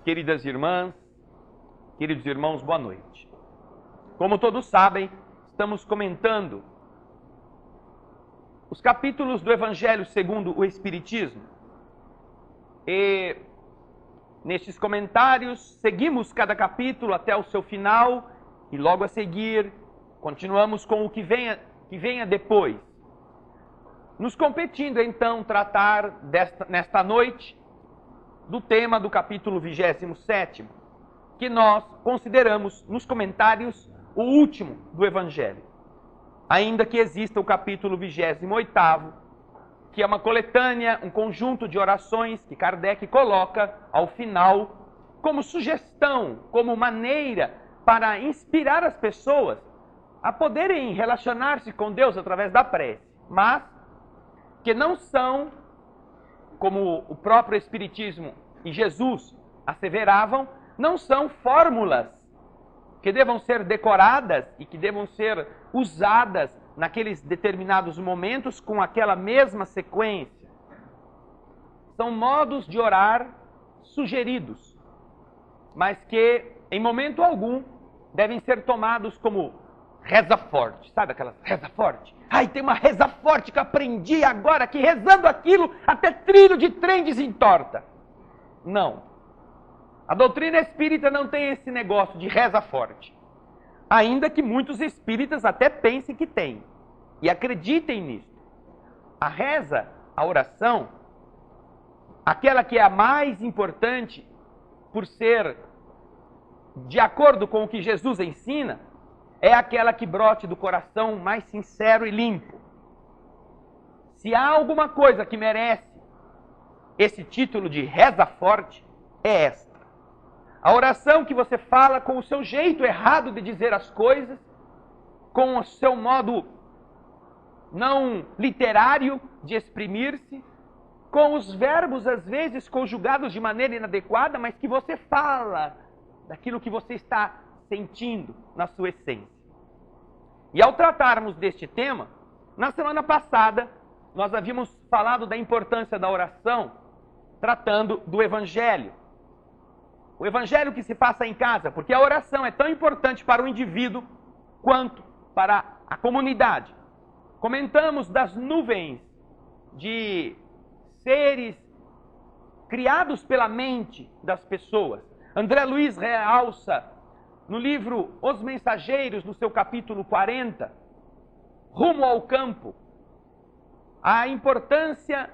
Queridas irmãs, queridos irmãos, boa noite. Como todos sabem, estamos comentando os capítulos do Evangelho segundo o Espiritismo. E nestes comentários, seguimos cada capítulo até o seu final e logo a seguir continuamos com o que venha depois. Nos competindo então tratar nesta noite do tema do capítulo 27º, que nós consideramos nos comentários o último do Evangelho. Ainda que exista o capítulo 28º, que é uma coletânea, um conjunto de orações que Kardec coloca ao final como sugestão, como maneira para inspirar as pessoas a poderem relacionar-se com Deus através da prece, mas que não são, como o próprio Espiritismo e Jesus asseveravam, não são fórmulas que devam ser decoradas e que devam ser usadas naqueles determinados momentos com aquela mesma sequência. São modos de orar sugeridos, mas que em momento algum devem ser tomados como reza forte. Sabe aquelas reza forte? Ai, tem uma reza forte que eu aprendi agora que rezando aquilo até trilho de trem desentorta. Não. A doutrina espírita não tem esse negócio de reza forte. Ainda que muitos espíritas até pensem que tem. E acreditem nisso. A reza, a oração, aquela que é a mais importante por ser de acordo com o que Jesus ensina, é aquela que brote do coração mais sincero e limpo. Se há alguma coisa que merece esse título de reza forte, é esta. A oração que você fala com o seu jeito errado de dizer as coisas, com o seu modo não literário de exprimir-se, com os verbos às vezes conjugados de maneira inadequada, mas que você fala daquilo que você está sentindo na sua essência. E ao tratarmos deste tema, na semana passada, nós havíamos falado da importância da oração, tratando do Evangelho. O Evangelho que se passa em casa, porque a oração é tão importante para o indivíduo quanto para a comunidade. Comentamos das nuvens de seres criados pela mente das pessoas. André Luiz realça no livro Os Mensageiros, no seu capítulo 40, Rumo ao Campo, a importância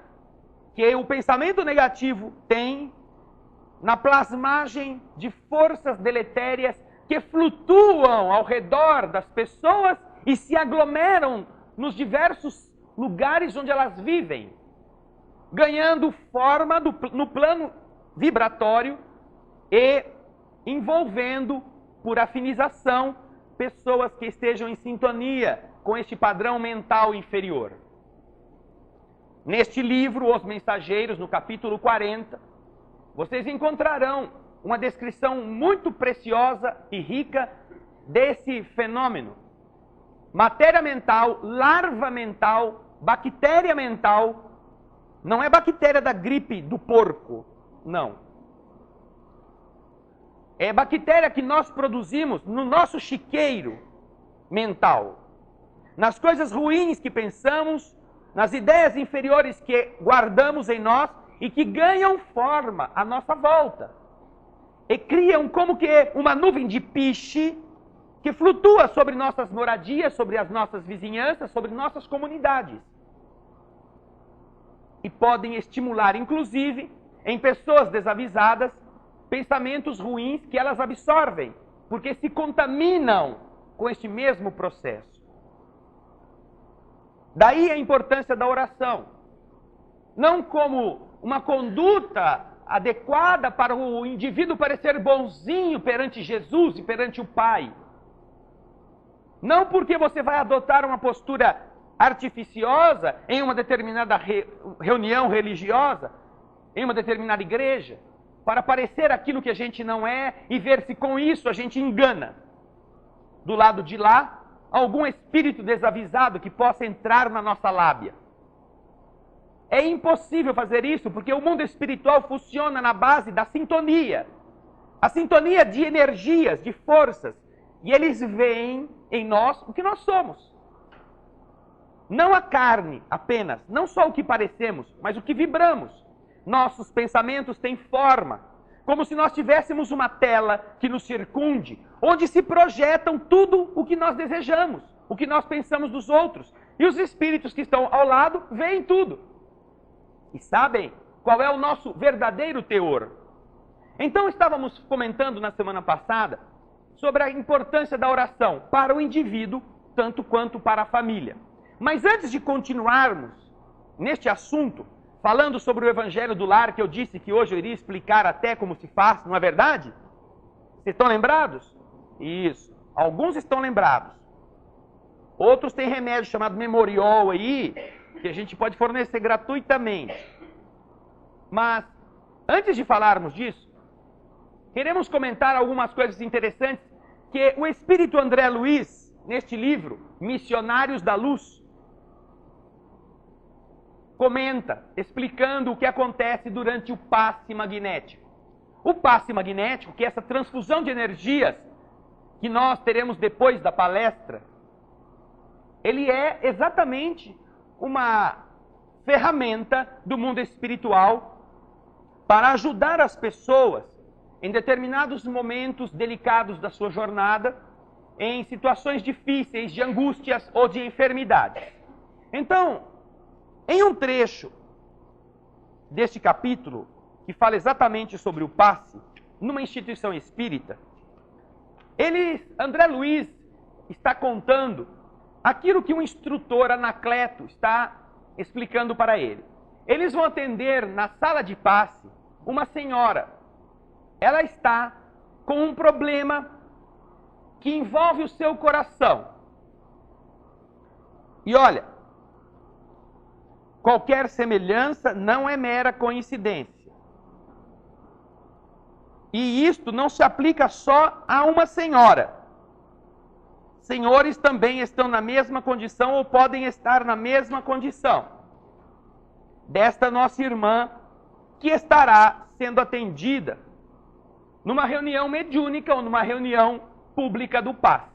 que o pensamento negativo tem na plasmagem de forças deletérias que flutuam ao redor das pessoas e se aglomeram nos diversos lugares onde elas vivem, ganhando forma no plano vibratório e envolvendo, por afinização, pessoas que estejam em sintonia com este padrão mental inferior. Neste livro, Os Mensageiros, no capítulo 40, vocês encontrarão uma descrição muito preciosa e rica desse fenômeno. Matéria mental, larva mental, bactéria mental. Não é bactéria da gripe do porco, não. É bactéria que nós produzimos no nosso chiqueiro mental. Nas coisas ruins que pensamos, nas ideias inferiores que guardamos em nós e que ganham forma à nossa volta. E criam como que uma nuvem de piche que flutua sobre nossas moradias, sobre as nossas vizinhanças, sobre nossas comunidades. E podem estimular, inclusive, em pessoas desavisadas, pensamentos ruins que elas absorvem, porque se contaminam com este mesmo processo. Daí a importância da oração. Não como uma conduta adequada para o indivíduo parecer bonzinho perante Jesus e perante o Pai. Não porque você vai adotar uma postura artificiosa em uma determinada reunião religiosa, em uma determinada igreja, para parecer aquilo que a gente não é e ver se com isso a gente engana. Do lado de lá, algum espírito desavisado que possa entrar na nossa lábia. É impossível fazer isso porque o mundo espiritual funciona na base da sintonia. a sintonia de energias, de forças, e eles veem em nós o que nós somos. Não a carne apenas, não só o que parecemos, mas o que vibramos. Nossos pensamentos têm forma, como se nós tivéssemos uma tela que nos circunde, onde se projetam tudo o que nós desejamos, o que nós pensamos dos outros. E os espíritos que estão ao lado veem tudo. E sabem qual é o nosso verdadeiro teor. Então estávamos comentando na semana passada sobre a importância da oração para o indivíduo, tanto quanto para a família. Mas antes de continuarmos neste assunto, falando sobre o Evangelho do Lar, que eu disse que hoje eu iria explicar até como se faz, não é verdade? Vocês estão lembrados? Isso. Alguns estão lembrados. Outros têm remédio chamado Memorial aí, que a gente pode fornecer gratuitamente. Mas, antes de falarmos disso, queremos comentar algumas coisas interessantes que o Espírito André Luiz, neste livro, Missionários da Luz, comenta, explicando o que acontece durante o passe magnético. O passe magnético, que é essa transfusão de energias que nós teremos depois da palestra, ele é exatamente uma ferramenta do mundo espiritual para ajudar as pessoas em determinados momentos delicados da sua jornada, em situações difíceis de angústias ou de enfermidades. Então, em um trecho deste capítulo, que fala exatamente sobre o passe, numa instituição espírita, André Luiz está contando aquilo que o instrutor Anacleto está explicando para ele. Eles vão atender na sala de passe uma senhora. Ela está com um problema que envolve o seu coração. E olha, qualquer semelhança não é mera coincidência. E isto não se aplica só a uma senhora. Senhores também estão na mesma condição ou podem estar na mesma condição desta nossa irmã que estará sendo atendida numa reunião mediúnica ou numa reunião pública do passe.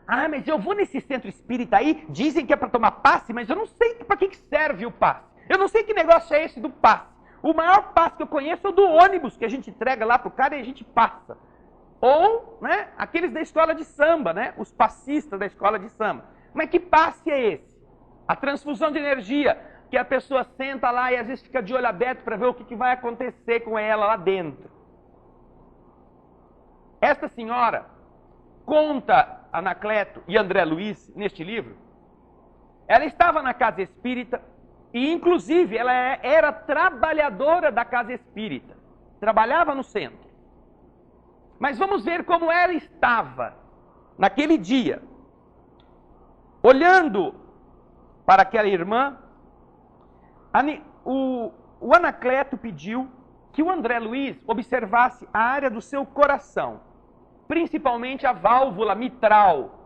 Ah, mas eu vou nesse centro espírita aí, dizem que é para tomar passe, mas eu não sei para que serve o passe. Eu não sei que negócio é esse do passe. O maior passe que eu conheço é o do ônibus que a gente entrega lá pro cara e a gente passa. Ou, né, aqueles da escola de samba, né, os passistas da escola de samba. Mas que passe é esse? A transfusão de energia, que a pessoa senta lá e às vezes fica de olho aberto para ver o que vai acontecer com ela lá dentro. Esta senhora conta Anacleto e André Luiz neste livro. Ela estava na casa espírita e, inclusive, ela era trabalhadora da casa espírita. Trabalhava no centro. Mas vamos ver como ela estava naquele dia. Olhando para aquela irmã, o Anacleto pediu que o André Luiz observasse a área do seu coração, principalmente a válvula mitral,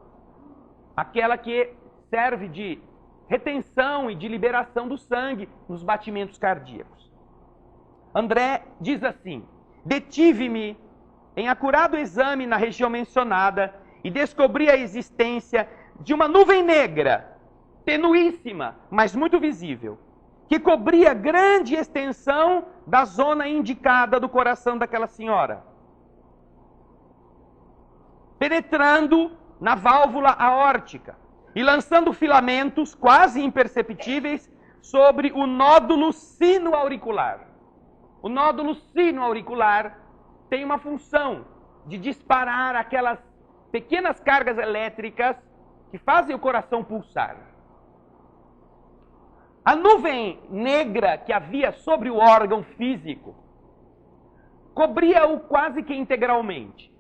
aquela que serve de retenção e de liberação do sangue nos batimentos cardíacos. André diz assim: detive-me em acurado exame na região mencionada e descobri a existência de uma nuvem negra, tenuíssima, mas muito visível, que cobria grande extensão da zona indicada do coração daquela senhora, penetrando na válvula aórtica e lançando filamentos quase imperceptíveis sobre o nódulo sino-auricular. O nódulo sino-auricular tem uma função de disparar aquelas pequenas cargas elétricas que fazem o coração pulsar. A nuvem negra que havia sobre o órgão físico cobria-o quase que integralmente.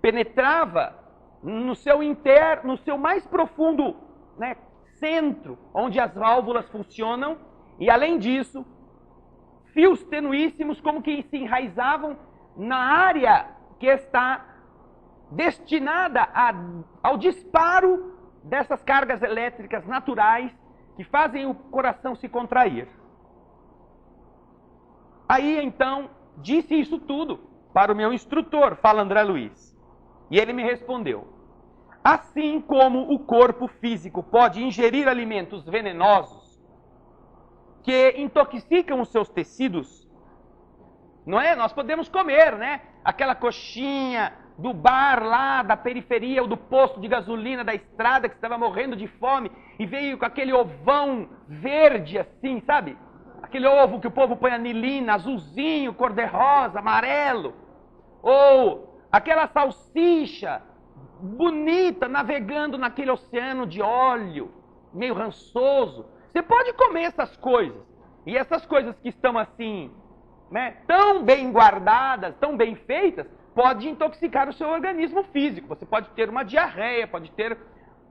Penetrava no seu mais profundo, né, centro, onde as válvulas funcionam, e além disso, fios tenuíssimos como que se enraizavam na área que está destinada ao disparo dessas cargas elétricas naturais que fazem o coração se contrair. Aí então, disse isso tudo. para o meu instrutor, fala André Luiz. E ele me respondeu: assim como o corpo físico pode ingerir alimentos venenosos que intoxicam os seus tecidos, não é? Nós podemos comer, né? Aquela coxinha do bar lá da periferia ou do posto de gasolina da estrada que estava morrendo de fome e veio com aquele ovão verde assim, sabe? Aquele ovo que o povo põe anilina, azulzinho, cor-de-rosa, amarelo. Ou aquela salsicha bonita navegando naquele oceano de óleo, meio rançoso. Você pode comer essas coisas. E essas coisas que estão assim, né, tão bem guardadas, tão bem feitas, pode intoxicar o seu organismo físico. Você pode ter uma diarreia, pode ter,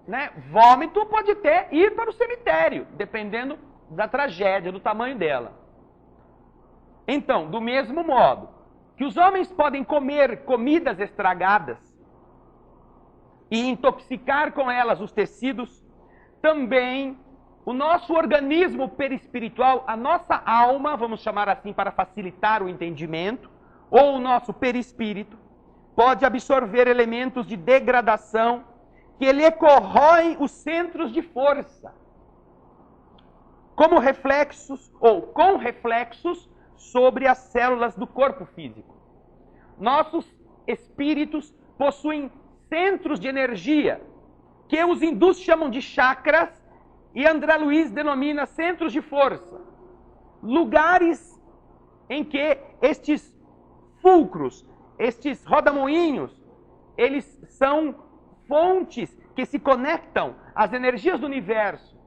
né, vômito, pode até ir para o cemitério, dependendo da tragédia, do tamanho dela. Então, do mesmo modo que os homens podem comer comidas estragadas e intoxicar com elas os tecidos, também o nosso organismo perispiritual, a nossa alma, vamos chamar assim para facilitar o entendimento, ou o nosso perispírito, pode absorver elementos de degradação que lhe corroem os centros de força, como reflexos ou com reflexos sobre as células do corpo físico. Nossos espíritos possuem centros de energia, que os hindus chamam de chakras, e André Luiz denomina centros de força. Lugares em que estes fulcros, estes rodamoinhos, eles são fontes que se conectam às energias do universo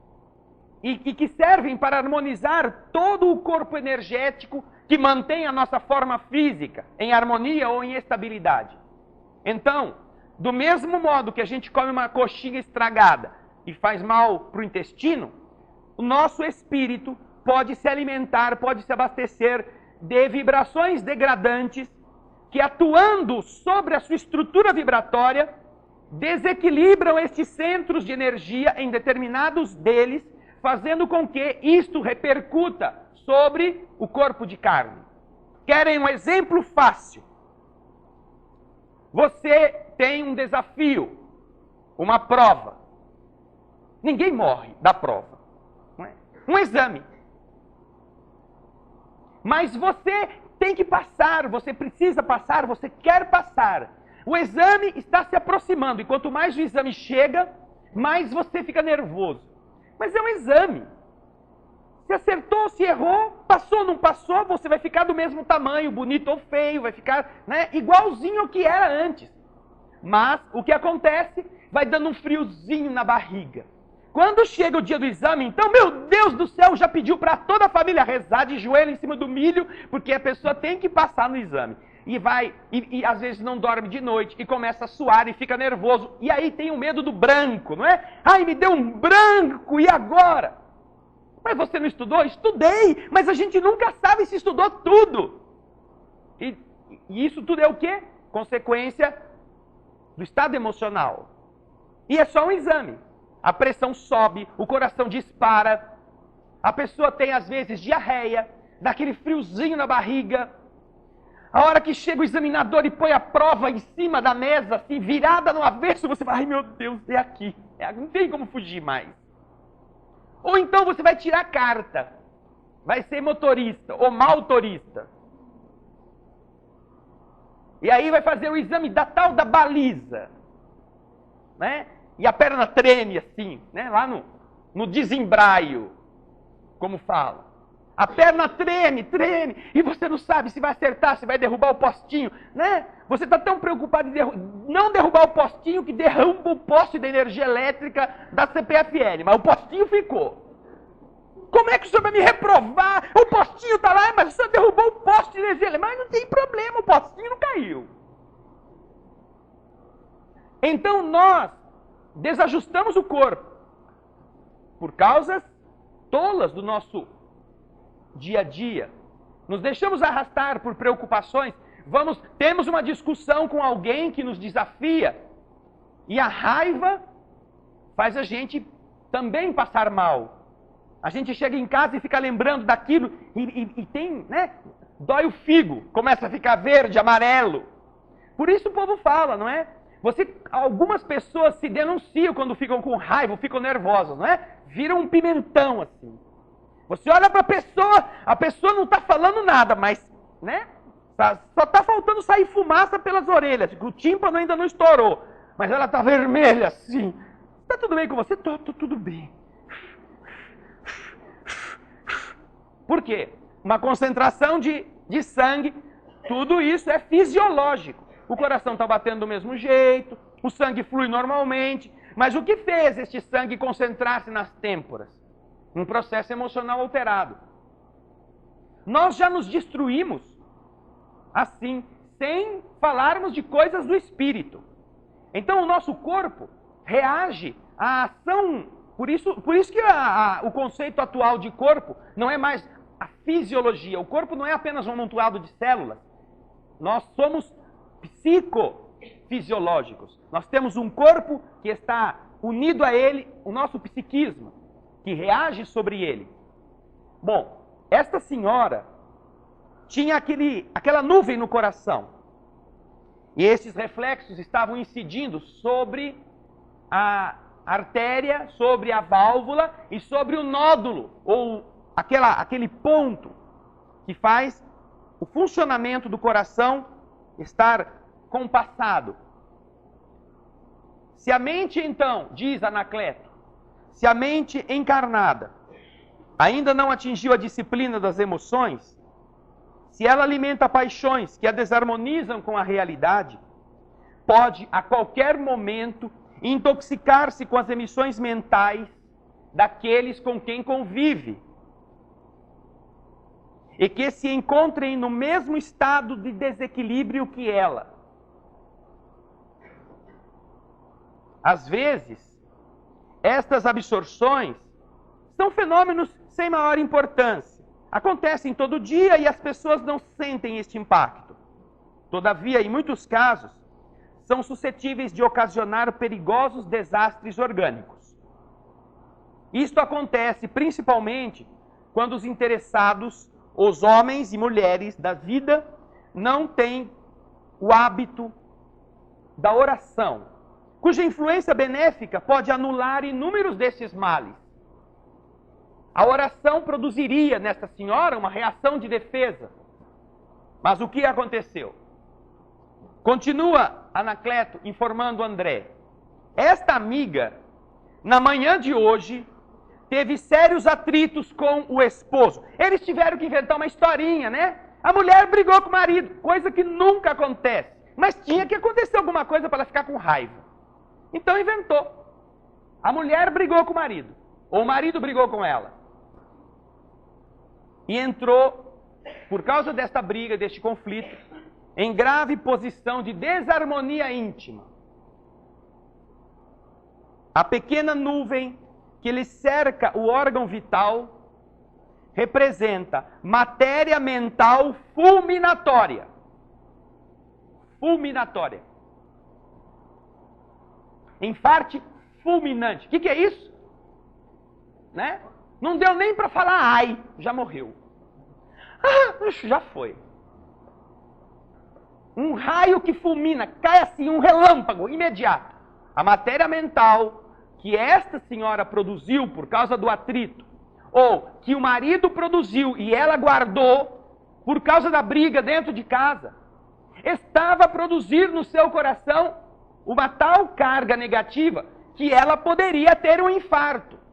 e que servem para harmonizar todo o corpo energético que mantém a nossa forma física em harmonia ou em estabilidade. Então, do mesmo modo que a gente come uma coxinha estragada e faz mal para o intestino, o nosso espírito pode se alimentar, pode se abastecer de vibrações degradantes que, atuando sobre a sua estrutura vibratória, desequilibram estes centros de energia em determinados deles, fazendo com que isto repercuta sobre o corpo de carne. Querem um exemplo fácil? Você tem um desafio, uma prova. Ninguém morre da prova. Não é? Um exame. Mas você tem que passar, você precisa passar, você quer passar. O exame está se aproximando e quanto mais o exame chega, mais você fica nervoso. Mas é um exame. Se acertou, se errou, passou, não passou, você vai ficar do mesmo tamanho, bonito ou feio, vai ficar, né, igualzinho ao que era antes. Mas o que acontece? Vai dando um friozinho na barriga. Quando chega o dia do exame, então, meu Deus do céu, já pediu para toda a família rezar de joelho em cima do milho, porque a pessoa tem que passar no exame. E vai, e às vezes não dorme de noite, e começa a suar e fica nervoso. E aí tem o medo do branco, não é? Ai, me deu um branco, e agora? Mas você não estudou? Estudei, mas a gente nunca sabe se estudou tudo. E isso tudo é o quê? Consequência do estado emocional. E é só um exame. A pressão sobe, o coração dispara, a pessoa tem às vezes diarreia, dá aquele friozinho na barriga. A hora que chega o examinador e põe a prova em cima da mesa, assim, virada no avesso, você vai, ai meu Deus, é aqui. Não tem como fugir mais. Ou então você vai tirar a carta, vai ser motorista ou motorista. E aí vai fazer o exame da tal da baliza, né? E a perna treme assim, né? Lá no desembraio, como fala. A perna treme, e você não sabe se vai acertar, se vai derrubar o postinho, né? Você está tão preocupado em não derrubar o postinho que derruba o poste da energia elétrica da CPFL, mas o postinho ficou. Como é que o senhor vai me reprovar? O postinho está lá, mas o senhor derrubou o poste de energia elétrica. Mas não tem problema, o postinho não caiu. Então nós desajustamos o corpo por causas tolas do nosso dia a dia. Nos deixamos arrastar por preocupações. Temos uma discussão com alguém que nos desafia. E a raiva faz a gente também passar mal. A gente chega em casa e fica lembrando daquilo. E tem, né? dói o figo, começa a ficar verde, amarelo. Por isso o povo fala, não é? Algumas pessoas se denunciam quando ficam com raiva, ficam nervosas, não é? Viram um pimentão assim. Você olha para a pessoa não está falando nada, mas, né? Só está faltando sair fumaça pelas orelhas, o tímpano ainda não estourou, mas ela está vermelha assim. Está tudo bem com você? Tô tudo bem. Por quê? Uma concentração de sangue, tudo isso é fisiológico. O coração está batendo do mesmo jeito, o sangue flui normalmente, mas o que fez este sangue concentrar-se nas têmporas? Um processo emocional alterado. Nós já nos destruímos assim, sem falarmos de coisas do espírito. Então o nosso corpo reage à ação, por isso que o conceito atual de corpo não é mais a fisiologia. O corpo não é apenas um amontoado de células. Nós somos psicofisiológicos. Nós temos um corpo que está unido a ele, o nosso psiquismo, que reage sobre ele. Bom, esta senhora tinha aquela nuvem no coração. E esses reflexos estavam incidindo sobre a artéria, sobre a válvula e sobre o nódulo, ou aquele ponto que faz o funcionamento do coração estar compassado. Se a mente, então, diz Anacleto, se a mente encarnada ainda não atingiu a disciplina das emoções, se ela alimenta paixões que a desarmonizam com a realidade, pode a qualquer momento intoxicar-se com as emissões mentais daqueles com quem convive, e que se encontrem no mesmo estado de desequilíbrio que ela. Às vezes, estas absorções são fenômenos sem maior importância. Acontecem todo dia e as pessoas não sentem este impacto. Todavia, em muitos casos, são suscetíveis de ocasionar perigosos desastres orgânicos. Isto acontece principalmente quando os interessados, os homens e mulheres da vida, não têm o hábito da oração, cuja influência benéfica pode anular inúmeros desses males. A oração produziria nesta senhora uma reação de defesa. Mas o que aconteceu? Continua Anacleto informando André. Esta amiga, na manhã de hoje, teve sérios atritos com o esposo. Eles tiveram que inventar uma historinha, né? A mulher brigou com o marido, coisa que nunca acontece. Mas tinha que acontecer alguma coisa para ela ficar com raiva. Então inventou. A mulher brigou com o marido, ou o marido brigou com ela. E entrou, por causa desta briga, deste conflito, em grave posição de desarmonia íntima. A pequena nuvem que lhe cerca o órgão vital representa matéria mental fulminatória. Fulminatória. Infarte fulminante. O que é isso? Né? Não deu nem para falar ai, já morreu. Já foi. Um raio que fulmina, cai assim, um relâmpago imediato. A matéria mental que esta senhora produziu por causa do atrito, ou que o marido produziu e ela guardou por causa da briga dentro de casa, estava a produzir no seu coração uma tal carga negativa que ela poderia ter um infarto.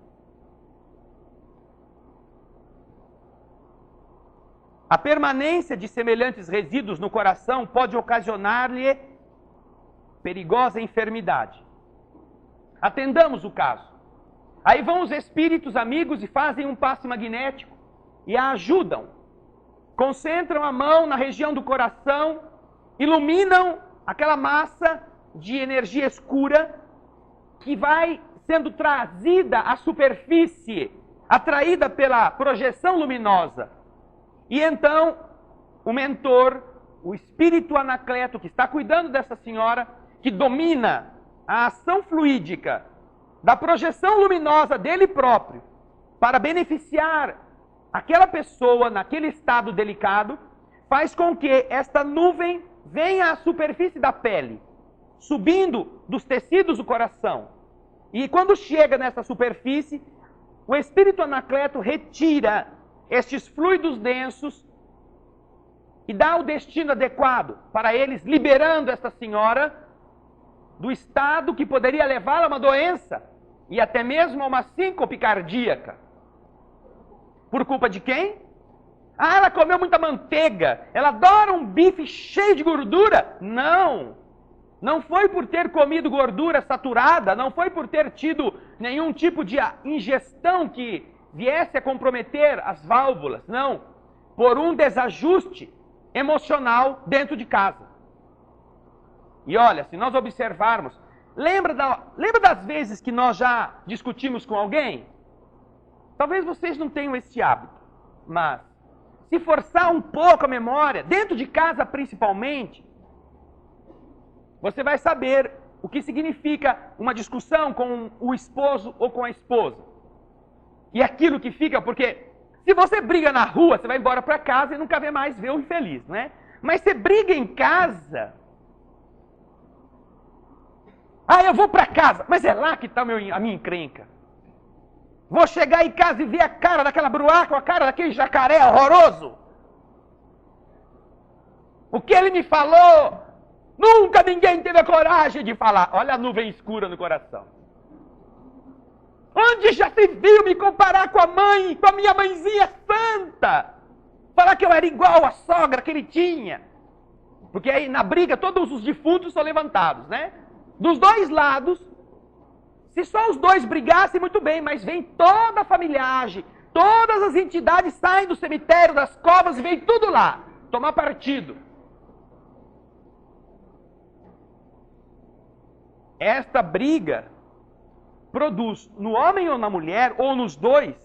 A permanência de semelhantes resíduos no coração pode ocasionar-lhe perigosa enfermidade. Atendamos o caso. Aí vão os espíritos amigos e fazem um passe magnético e a ajudam. Concentram a mão na região do coração, iluminam aquela massa de energia escura que vai sendo trazida à superfície, atraída pela projeção luminosa. E então, o mentor, o espírito Anacleto, que está cuidando dessa senhora, que domina a ação fluídica da projeção luminosa dele próprio, para beneficiar aquela pessoa naquele estado delicado, faz com que esta nuvem venha à superfície da pele, subindo dos tecidos do coração. E quando chega nessa superfície, o espírito anacleto retira estes fluidos densos e dá o destino adequado para eles, liberando esta senhora do estado que poderia levá-la a uma doença e até mesmo a uma síncope cardíaca. Por culpa de quem? Ah, ela comeu muita manteiga, ela adora um bife cheio de gordura. Não! Não foi por ter comido gordura saturada, não foi por ter tido nenhum tipo de ingestão que viesse a comprometer as válvulas, não. Por um desajuste emocional dentro de casa. E olha, se nós observarmos, lembra das vezes que nós já discutimos com alguém? Talvez vocês não tenham esse hábito, mas se forçar um pouco a memória, dentro de casa principalmente, você vai saber o que significa uma discussão com o esposo ou com a esposa. E aquilo que fica, porque se você briga na rua, você vai embora para casa e nunca vê mais ver o infeliz, não é? Mas você briga em casa. Ah, eu vou para casa, mas é lá que está a minha encrenca. Vou chegar em casa e ver a cara daquela bruaca, com a cara daquele jacaré horroroso. O que ele me falou, nunca ninguém teve a coragem de falar. Olha a nuvem escura no coração. Onde já se viu me comparar com a mãe, com a minha mãezinha santa? Falar que eu era igual à sogra que ele tinha. Porque aí na briga todos os defuntos são levantados, né? Dos dois lados, se só os dois brigassem, muito bem, mas vem toda a familiagem, todas as entidades saem do cemitério, das covas e vem tudo lá, tomar partido. Esta briga produz no homem ou na mulher, ou nos dois,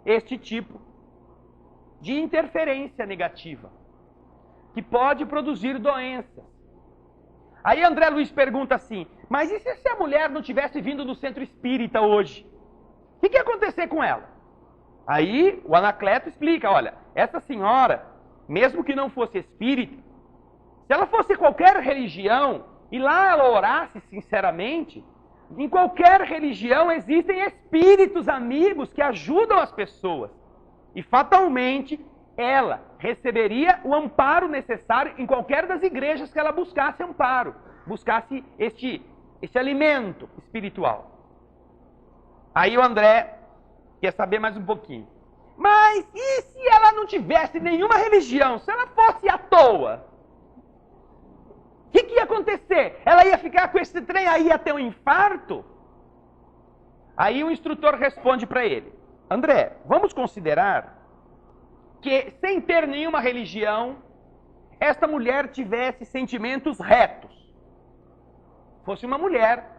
este tipo de interferência negativa, que pode produzir doenças. Aí André Luiz pergunta assim, mas e se a mulher não tivesse vindo do centro espírita hoje? O que ia acontecer com ela? Aí o Anacleto explica, olha, essa senhora, mesmo que não fosse espírita, se ela fosse qualquer religião, e lá ela orasse sinceramente, em qualquer religião existem espíritos amigos que ajudam as pessoas. E fatalmente ela receberia o amparo necessário em qualquer das igrejas que ela buscasse amparo, buscasse este alimento espiritual. Aí o André quer saber mais um pouquinho. Mas e se ela não tivesse nenhuma religião, se ela fosse à toa? O que ia acontecer? Ela ia ficar com esse trem aí até um infarto? Aí o instrutor responde para ele, André, vamos considerar que sem ter nenhuma religião, esta mulher tivesse sentimentos retos. Fosse uma mulher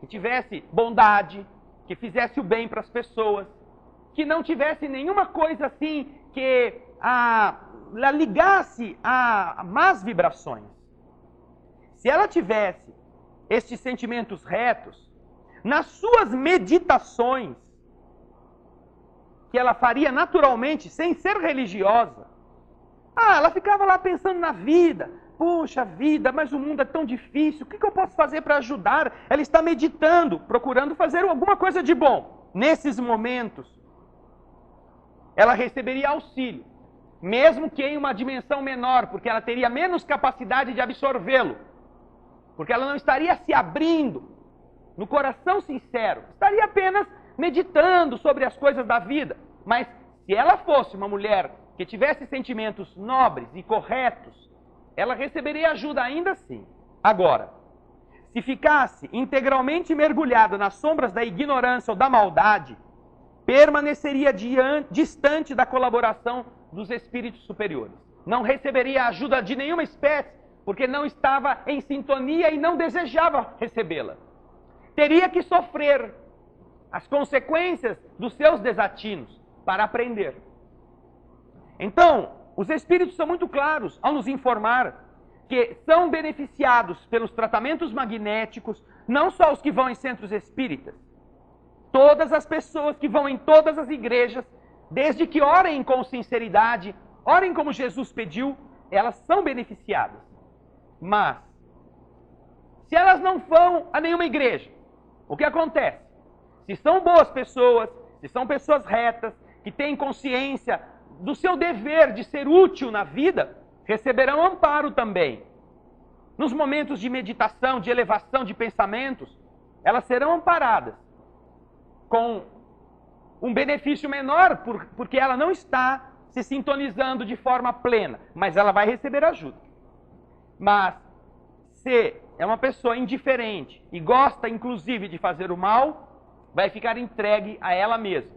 que tivesse bondade, que fizesse o bem para as pessoas, que não tivesse nenhuma coisa assim que a ligasse a más vibrações. Se ela tivesse estes sentimentos retos, nas suas meditações, que ela faria naturalmente, sem ser religiosa, ela ficava lá pensando na vida. Puxa vida, mas o mundo é tão difícil, o que eu posso fazer para ajudar? Ela está meditando, procurando fazer alguma coisa de bom. Nesses momentos, ela receberia auxílio, mesmo que em uma dimensão menor, porque ela teria menos capacidade de absorvê-lo. Porque ela não estaria se abrindo no coração sincero, estaria apenas meditando sobre as coisas da vida. Mas se ela fosse uma mulher que tivesse sentimentos nobres e corretos, ela receberia ajuda ainda assim. Agora, se ficasse integralmente mergulhada nas sombras da ignorância ou da maldade, permaneceria distante da colaboração dos espíritos superiores. Não receberia ajuda de nenhuma espécie, porque não estava em sintonia e não desejava recebê-la. Teria que sofrer as consequências dos seus desatinos para aprender. Então, os espíritos são muito claros ao nos informar que são beneficiados pelos tratamentos magnéticos, não só os que vão em centros espíritas, todas as pessoas que vão em todas as igrejas, desde que orem com sinceridade, orem como Jesus pediu, elas são beneficiadas. Mas, se elas não vão a nenhuma igreja, o que acontece? Se são boas pessoas, se são pessoas retas, que têm consciência do seu dever de ser útil na vida, receberão amparo também. Nos momentos de meditação, de elevação de pensamentos, elas serão amparadas com um benefício menor, porque ela não está se sintonizando de forma plena, mas ela vai receber ajuda. Mas, se é uma pessoa indiferente e gosta, inclusive, de fazer o mal, vai ficar entregue a ela mesma.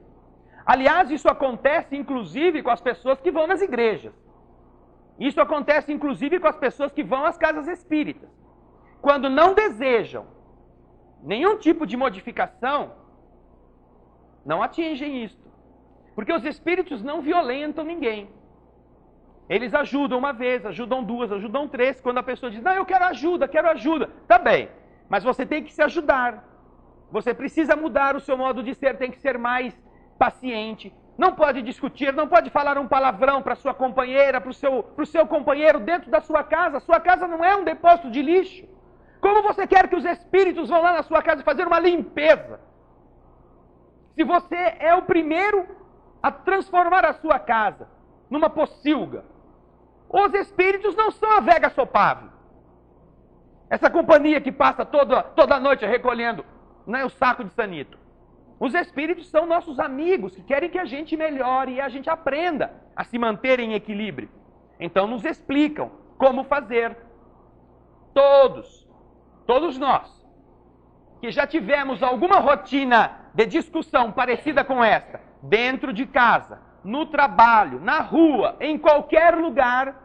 Aliás, isso acontece, inclusive, com as pessoas que vão nas igrejas. Isso acontece, inclusive, com as pessoas que vão às casas espíritas. Quando não desejam nenhum tipo de modificação, não atingem isto. Porque os espíritos não violentam ninguém. Eles ajudam uma vez, ajudam duas, ajudam três. Quando a pessoa diz, não, eu quero ajuda. Tá bem, mas você tem que se ajudar. Você precisa mudar o seu modo de ser, tem que ser mais paciente. Não pode discutir, não pode falar um palavrão para sua companheira, para o seu companheiro dentro da sua casa. Sua casa não é um depósito de lixo. Como você quer que os espíritos vão lá na sua casa fazer uma limpeza? Se você é o primeiro a transformar a sua casa numa pocilga, os espíritos não são a Vega Sopável. Essa companhia que passa toda noite recolhendo, né, o saco de sanito. Os espíritos são nossos amigos que querem que a gente melhore e a gente aprenda a se manter em equilíbrio. Então nos explicam como fazer. Todos nós que já tivemos alguma rotina de discussão parecida com esta, dentro de casa, no trabalho, na rua, em qualquer lugar,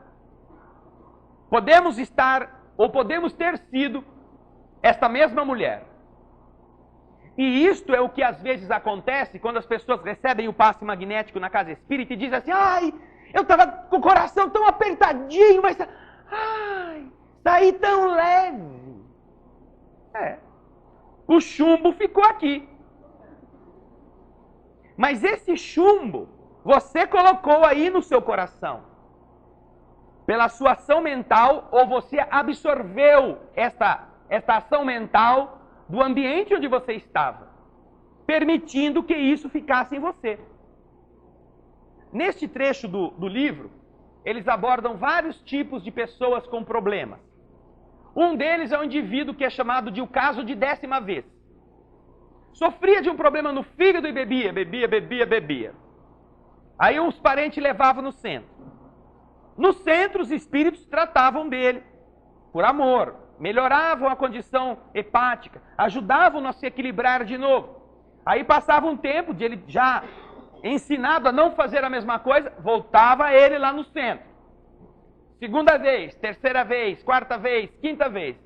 podemos estar ou podemos ter sido esta mesma mulher. E isto é o que às vezes acontece quando as pessoas recebem o passe magnético na casa espírita e dizem assim, ai, eu estava com o coração tão apertadinho, mas ai, saí tão leve. O chumbo ficou aqui. Mas esse chumbo, você colocou aí no seu coração. Pela sua ação mental, ou você absorveu esta ação mental do ambiente onde você estava, permitindo que isso ficasse em você. Neste trecho do livro, eles abordam vários tipos de pessoas com problemas. Um deles é um indivíduo que é chamado de o caso de 10ª vez. Sofria de um problema no fígado e bebia. Aí os parentes levavam no centro. No centro, os espíritos tratavam dele por amor, melhoravam a condição hepática, ajudavam-no a se equilibrar de novo. Aí passava um tempo de ele já ensinado a não fazer a mesma coisa, voltava ele lá no centro. Segunda vez, terceira vez, quarta vez, quinta vez.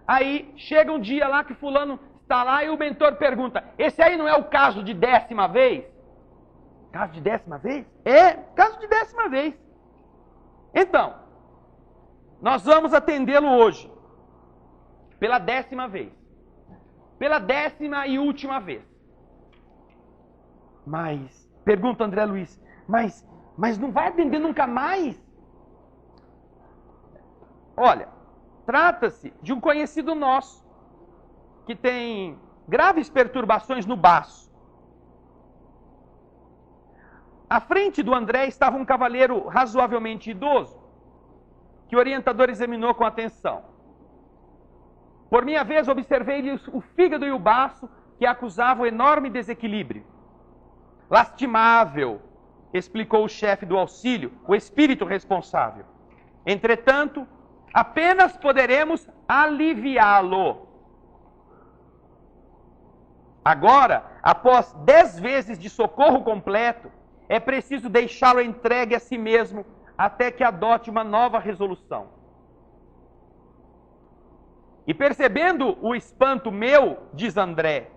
Aí chega um dia lá que fulano está lá e o mentor pergunta, esse aí não é o caso de 10ª vez? Caso de 10ª vez? É, caso de 10ª vez. Então, nós vamos atendê-lo hoje, pela 10ª vez. Pela 10ª e última vez. Mas, pergunta André Luiz, mas não vai atender nunca mais? Olha, trata-se de um conhecido nosso, que tem graves perturbações no baço. À frente do André estava um cavaleiro razoavelmente idoso, que o orientador examinou com atenção. Por minha vez, observei-lhe o fígado e o baço, que acusavam enorme desequilíbrio. Lastimável, explicou o chefe do auxílio, o espírito responsável. Entretanto, apenas poderemos aliviá-lo. Agora, após 10 vezes de socorro completo, é preciso deixá-lo entregue a si mesmo até que adote uma nova resolução. E percebendo o espanto meu, diz André,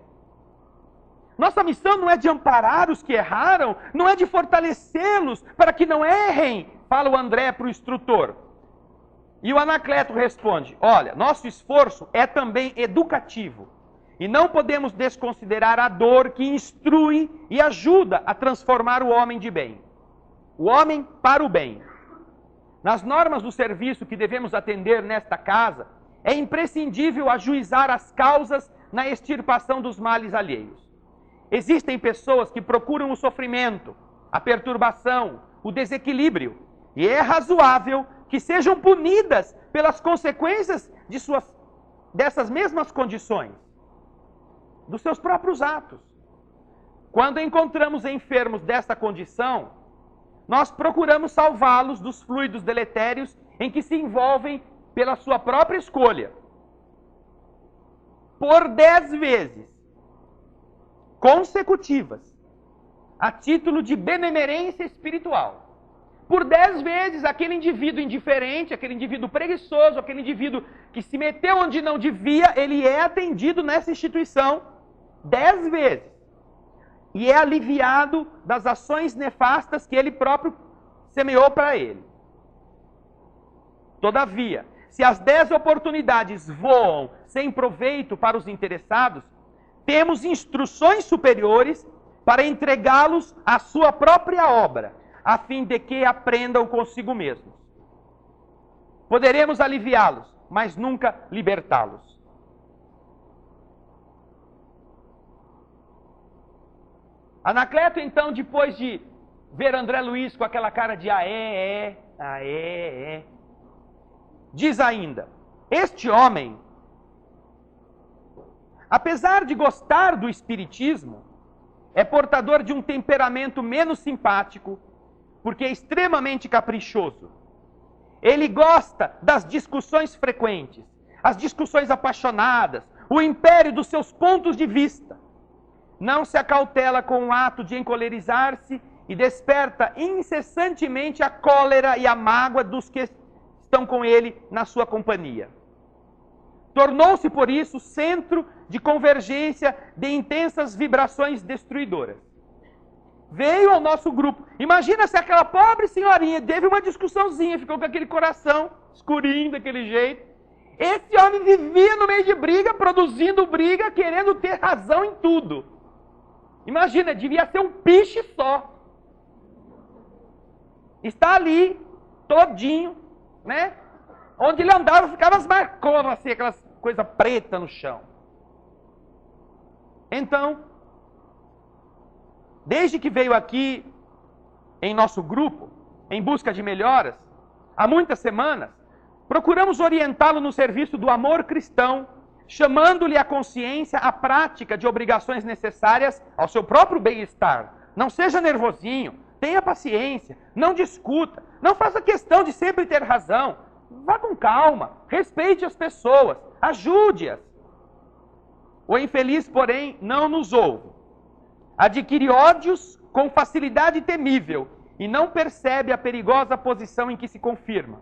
nossa missão não é de amparar os que erraram, não é de fortalecê-los para que não errem, fala o André para o instrutor. E o Anacleto responde, olha, nosso esforço é também educativo. E não podemos desconsiderar a dor que instrui e ajuda a transformar o homem de bem. O homem para o bem. nas normas do serviço que devemos atender nesta casa, é imprescindível ajuizar as causas na extirpação dos males alheios. Existem pessoas que procuram o sofrimento, a perturbação, o desequilíbrio, e é razoável que sejam punidas pelas consequências dessas mesmas condições, dos seus próprios atos. Quando encontramos enfermos dessa condição, nós procuramos salvá-los dos fluidos deletérios em que se envolvem pela sua própria escolha. Por 10 vezes consecutivas, a título de benemerência espiritual. Por 10 vezes, aquele indivíduo indiferente, aquele indivíduo preguiçoso, aquele indivíduo que se meteu onde não devia, ele é atendido nessa instituição 10 vezes. E é aliviado das ações nefastas que ele próprio semeou para ele. Todavia, se as 10 oportunidades voam sem proveito para os interessados, temos instruções superiores para entregá-los à sua própria obra, a fim de que aprendam consigo mesmos. Poderemos aliviá-los, mas nunca libertá-los. Anacleto, então, depois de ver André Luiz com aquela cara de diz ainda: este homem, apesar de gostar do espiritismo, é portador de um temperamento menos simpático, porque é extremamente caprichoso. Ele gosta das discussões frequentes, as discussões apaixonadas, o império dos seus pontos de vista. Não se acautela com o ato de encolerizar-se e desperta incessantemente a cólera e a mágoa dos que estão com ele na sua companhia. Tornou-se, por isso, centro de convergência de intensas vibrações destruidoras. Veio ao nosso grupo. Imagina se aquela pobre senhorinha teve uma discussãozinha, ficou com aquele coração escurinho daquele jeito. Esse homem vivia no meio de briga, produzindo briga, querendo ter razão em tudo. Imagina, devia ser um piche só. Está ali, todinho, né? Onde ele andava, ficava as marconas, assim, aquelas coisas pretas no chão. Então, desde que veio aqui em nosso grupo, em busca de melhoras, há muitas semanas, procuramos orientá-lo no serviço do amor cristão, chamando-lhe a consciência à prática de obrigações necessárias ao seu próprio bem-estar. Não seja nervosinho, tenha paciência, não discuta, não faça questão de sempre ter razão. Vá com calma, respeite as pessoas, ajude-as. O infeliz, porém, não nos ouve. Adquire ódios com facilidade temível e não percebe a perigosa posição em que se confirma.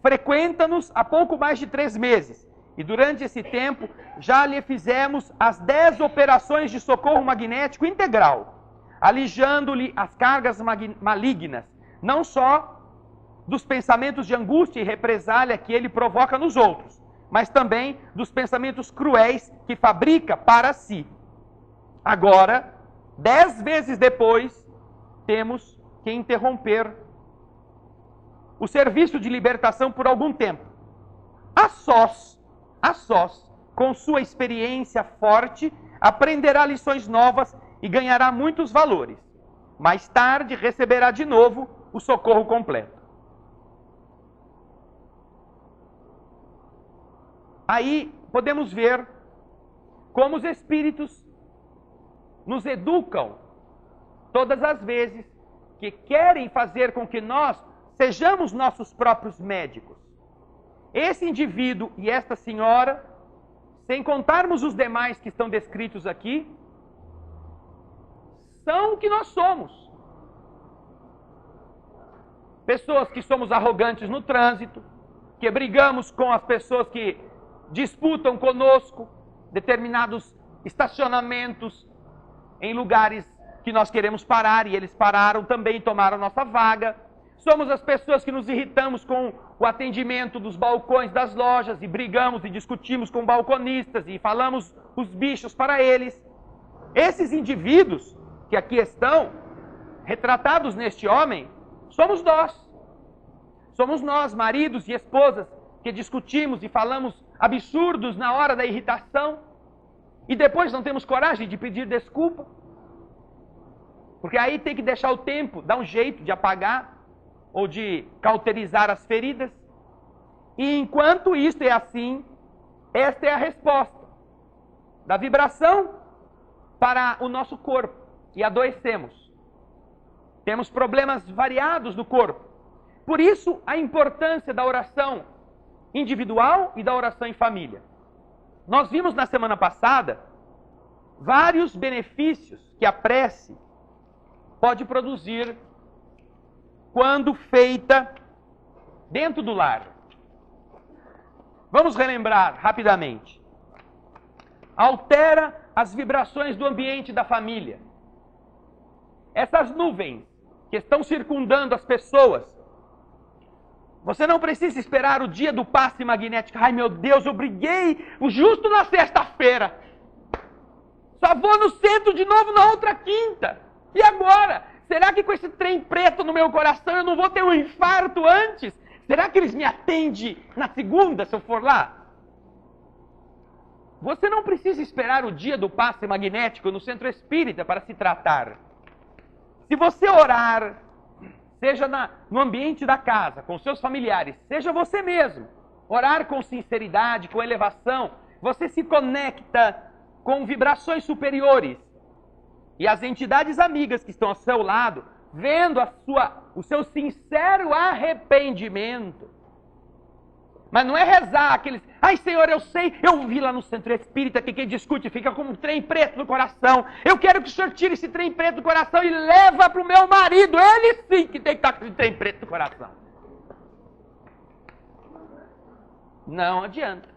Frequenta-nos há pouco mais de 3 meses e durante esse tempo já lhe fizemos as 10 operações de socorro magnético integral, alijando-lhe as cargas malignas, não só dos pensamentos de angústia e represália que ele provoca nos outros, mas também dos pensamentos cruéis que fabrica para si. Agora, 10 vezes depois, temos que interromper o serviço de libertação por algum tempo. A sós, com sua experiência forte, aprenderá lições novas e ganhará muitos valores. Mais tarde, receberá de novo o socorro completo. Aí podemos ver como os espíritos nos educam todas as vezes que querem fazer com que nós sejamos nossos próprios médicos. Esse indivíduo e esta senhora, sem contarmos os demais que estão descritos aqui, são o que nós somos. Pessoas que somos arrogantes no trânsito, que brigamos com as pessoas que disputam conosco determinados estacionamentos em lugares que nós queremos parar e eles pararam também e tomaram nossa vaga. Somos as pessoas que nos irritamos com o atendimento dos balcões das lojas e brigamos e discutimos com balconistas e falamos os bichos para eles. Esses indivíduos que aqui estão retratados neste homem, somos nós. Somos nós, maridos e esposas, que discutimos e falamos absurdos na hora da irritação e depois não temos coragem de pedir desculpa. Porque aí tem que deixar o tempo, dar um jeito de apagar ou de cauterizar as feridas. E enquanto isso é assim, esta é a resposta da vibração para o nosso corpo. E adoecemos. Temos problemas variados do corpo. Por isso, a importância da oração individual e da oração em família. Nós vimos na semana passada vários benefícios que a prece pode produzir quando feita dentro do lar. Vamos relembrar rapidamente. Altera as vibrações do ambiente da família. Essas nuvens que estão circundando as pessoas. Você não precisa esperar o dia do passe magnético. Ai meu Deus, eu briguei justo na sexta-feira. Só vou no centro de novo na outra quinta. E agora? Será que com esse trem preto no meu coração eu não vou ter um infarto antes? Será que eles me atendem na segunda se eu for lá? Você não precisa esperar o dia do passe magnético no centro espírita para se tratar. Se você orar, seja no ambiente da casa, com seus familiares, seja você mesmo, orar com sinceridade, com elevação, você se conecta com vibrações superiores. E as entidades amigas que estão ao seu lado, vendo o seu sincero arrependimento. Mas não é rezar aqueles, ai Senhor, eu sei, eu vi lá no centro espírita que quem discute fica com um trem preto no coração. Eu quero que o Senhor tire esse trem preto do coração e leva para o meu marido. Ele sim que tem que estar com esse trem preto no coração. Não adianta.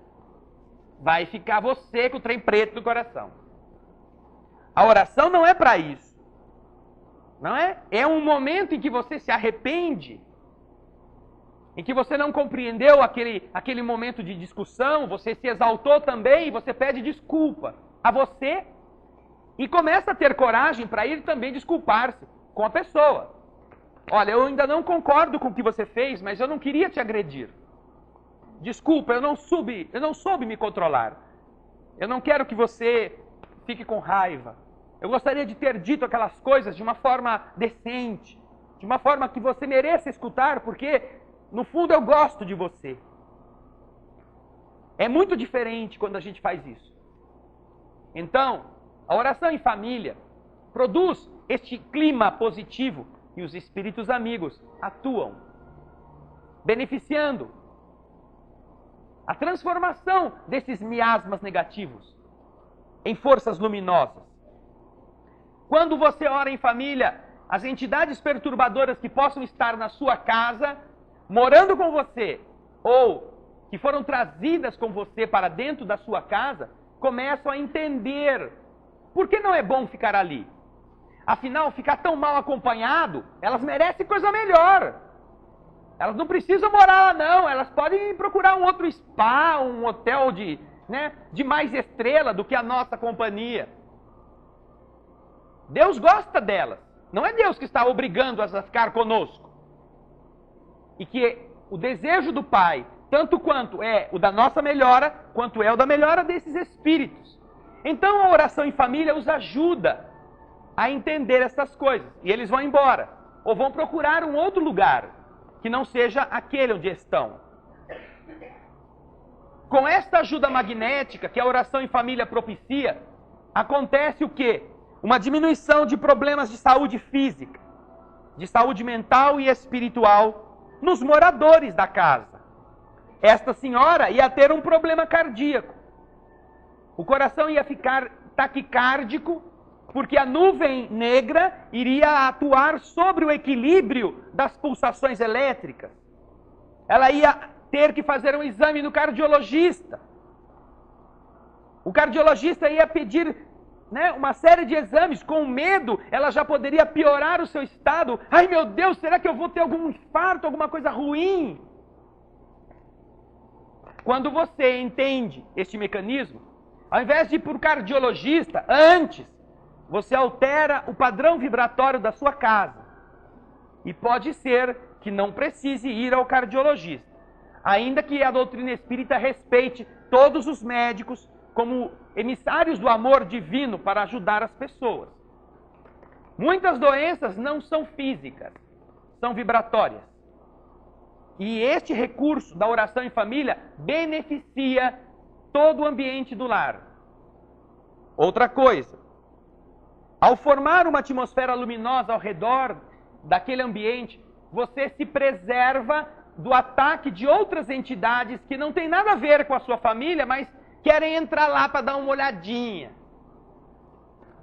Vai ficar você com o trem preto no coração. A oração não é para isso. Não é? É um momento em que você se arrepende. Em que você não compreendeu aquele momento de discussão, você se exaltou também e você pede desculpa a você e começa a ter coragem para ir também desculpar-se com a pessoa. Olha, eu ainda não concordo com o que você fez, mas eu não queria te agredir. Desculpa, eu não soube me controlar. Eu não quero que você fique com raiva. Eu gostaria de ter dito aquelas coisas de uma forma decente, de uma forma que você mereça escutar, porque no fundo eu gosto de você. É muito diferente quando a gente faz isso. Então, a oração em família produz este clima positivo e os espíritos amigos atuam, beneficiando a transformação desses miasmas negativos em forças luminosas. Quando você ora em família, as entidades perturbadoras que possam estar na sua casa, morando com você, ou que foram trazidas com você para dentro da sua casa, começam a entender por que não é bom ficar ali. Afinal, ficar tão mal acompanhado, elas merecem coisa melhor. Elas não precisam morar lá não, elas podem procurar um outro spa, um hotel de mais estrela do que a nossa companhia. Deus gosta delas. Não é Deus que está obrigando-as a ficar conosco. E que o desejo do Pai, tanto quanto é o da nossa melhora, quanto é o da melhora desses espíritos. Então a oração em família os ajuda a entender essas coisas. E eles vão embora. Ou vão procurar um outro lugar, que não seja aquele onde estão. Com esta ajuda magnética que a oração em família propicia, acontece o quê? Uma diminuição de problemas de saúde física, de saúde mental e espiritual nos moradores da casa. Esta senhora ia ter um problema cardíaco. O coração ia ficar taquicárdico, porque a nuvem negra iria atuar sobre o equilíbrio das pulsações elétricas. Ela ia ter que fazer um exame no cardiologista. O cardiologista ia pedir uma série de exames. Com medo, ela já poderia piorar o seu estado. Ai meu Deus, será que eu vou ter algum infarto, alguma coisa ruim? Quando você entende este mecanismo, ao invés de ir para o cardiologista, antes, você altera o padrão vibratório da sua casa. E pode ser que não precise ir ao cardiologista, ainda que a doutrina espírita respeite todos os médicos como emissários do amor divino para ajudar as pessoas. Muitas doenças não são físicas, são vibratórias. E este recurso da oração em família beneficia todo o ambiente do lar. Outra coisa, ao formar uma atmosfera luminosa ao redor daquele ambiente, você se preserva do ataque de outras entidades que não tem nada a ver com a sua família, mas querem entrar lá para dar uma olhadinha.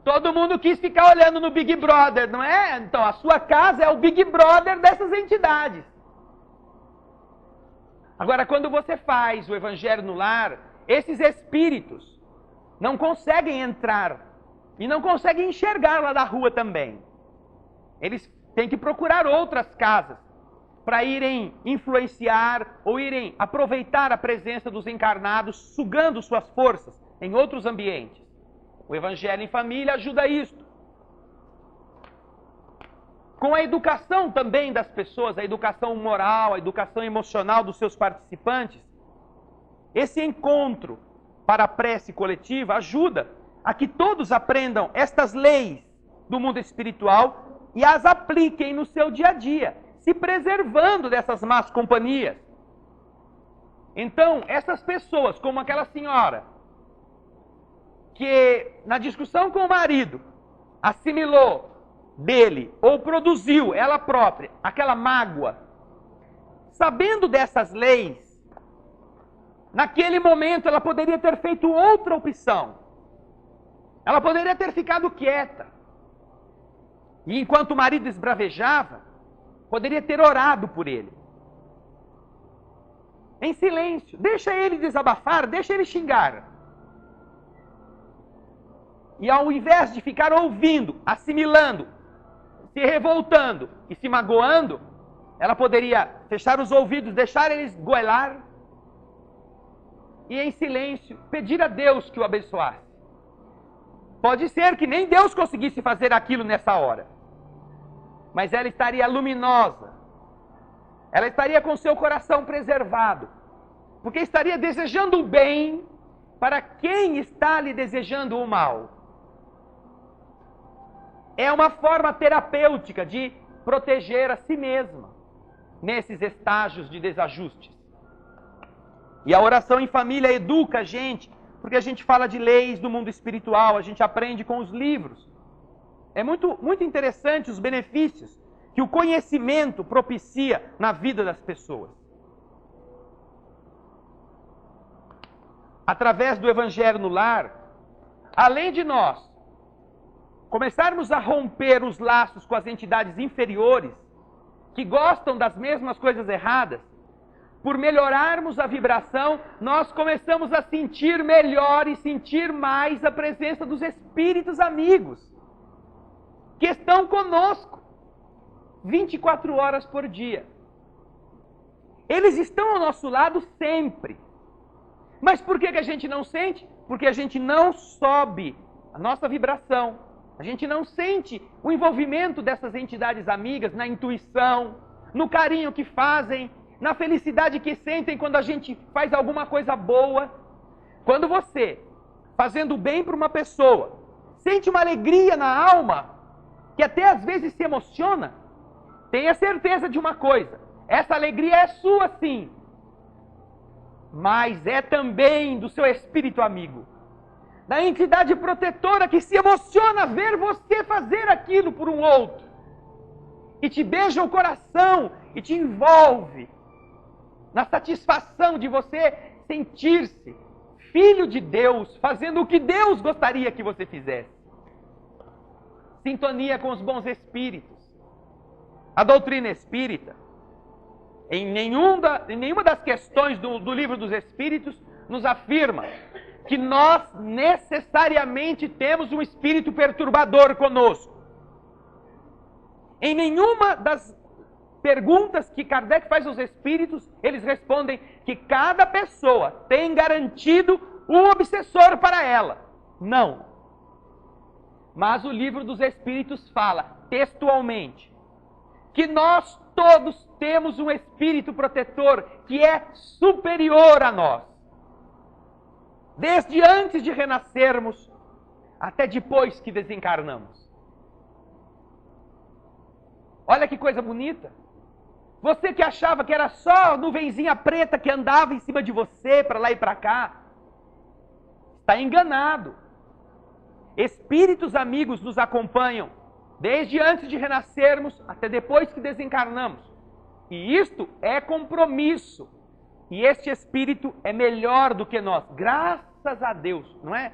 Todo mundo quis ficar olhando no Big Brother, não é? Então, a sua casa é o Big Brother dessas entidades. Agora, quando você faz o evangelho no lar, esses espíritos não conseguem entrar e não conseguem enxergar lá da rua também. Eles têm que procurar outras casas para irem influenciar ou irem aproveitar a presença dos encarnados, sugando suas forças em outros ambientes. O evangelho em família ajuda isto. Com a educação também das pessoas, a educação moral, a educação emocional dos seus participantes, esse encontro para a prece coletiva ajuda a que todos aprendam estas leis do mundo espiritual e as apliquem no seu dia a dia, se preservando dessas más companhias. Então, essas pessoas, como aquela senhora, que na discussão com o marido assimilou dele, ou produziu ela própria, aquela mágoa, sabendo dessas leis, naquele momento ela poderia ter feito outra opção. Ela poderia ter ficado quieta. E enquanto o marido esbravejava, poderia ter orado por ele. Em silêncio. Deixa ele desabafar, deixa ele xingar. E ao invés de ficar ouvindo, assimilando, se revoltando e se magoando, ela poderia fechar os ouvidos, deixar eles goelar e em silêncio pedir a Deus que o abençoasse. Pode ser que nem Deus conseguisse fazer aquilo nessa hora, mas ela estaria luminosa, ela estaria com seu coração preservado, porque estaria desejando o bem para quem está lhe desejando o mal. É uma forma terapêutica de proteger a si mesma nesses estágios de desajustes. E a oração em família educa a gente, porque a gente fala de leis do mundo espiritual, a gente aprende com os livros. É muito interessante os benefícios que o conhecimento propicia na vida das pessoas. Através do evangelho no lar, além de nós começarmos a romper os laços com as entidades inferiores, que gostam das mesmas coisas erradas, por melhorarmos a vibração, nós começamos a sentir melhor e sentir mais a presença dos espíritos amigos, que estão conosco 24 horas por dia. Eles estão ao nosso lado sempre. Mas por que a gente não sente? Porque a gente não sobe a nossa vibração. A gente não sente o envolvimento dessas entidades amigas na intuição, no carinho que fazem, na felicidade que sentem quando a gente faz alguma coisa boa. Quando você, fazendo bem para uma pessoa, sente uma alegria na alma, que até às vezes se emociona, tenha certeza de uma coisa: essa alegria é sua sim, mas é também do seu espírito amigo, da entidade protetora que se emociona ver você fazer aquilo por um outro, e te beija o coração e te envolve na satisfação de você sentir-se filho de Deus, fazendo o que Deus gostaria que você fizesse. Sintonia com os bons espíritos. A doutrina espírita, em nenhuma das questões do livro dos Espíritos, nos afirma que nós necessariamente temos um espírito perturbador conosco. Em nenhuma das perguntas que Kardec faz aos espíritos, eles respondem que cada pessoa tem garantido um obsessor para ela. Não. Mas o livro dos Espíritos fala, textualmente, que nós todos temos um espírito protetor que é superior a nós. Desde antes de renascermos até depois que desencarnamos. Olha que coisa bonita. Você que achava que era só nuvenzinha preta que andava em cima de você, para lá e para cá, está enganado. Espíritos amigos nos acompanham desde antes de renascermos até depois que desencarnamos. E isto é compromisso. E este espírito é melhor do que nós, graças a Deus, não é?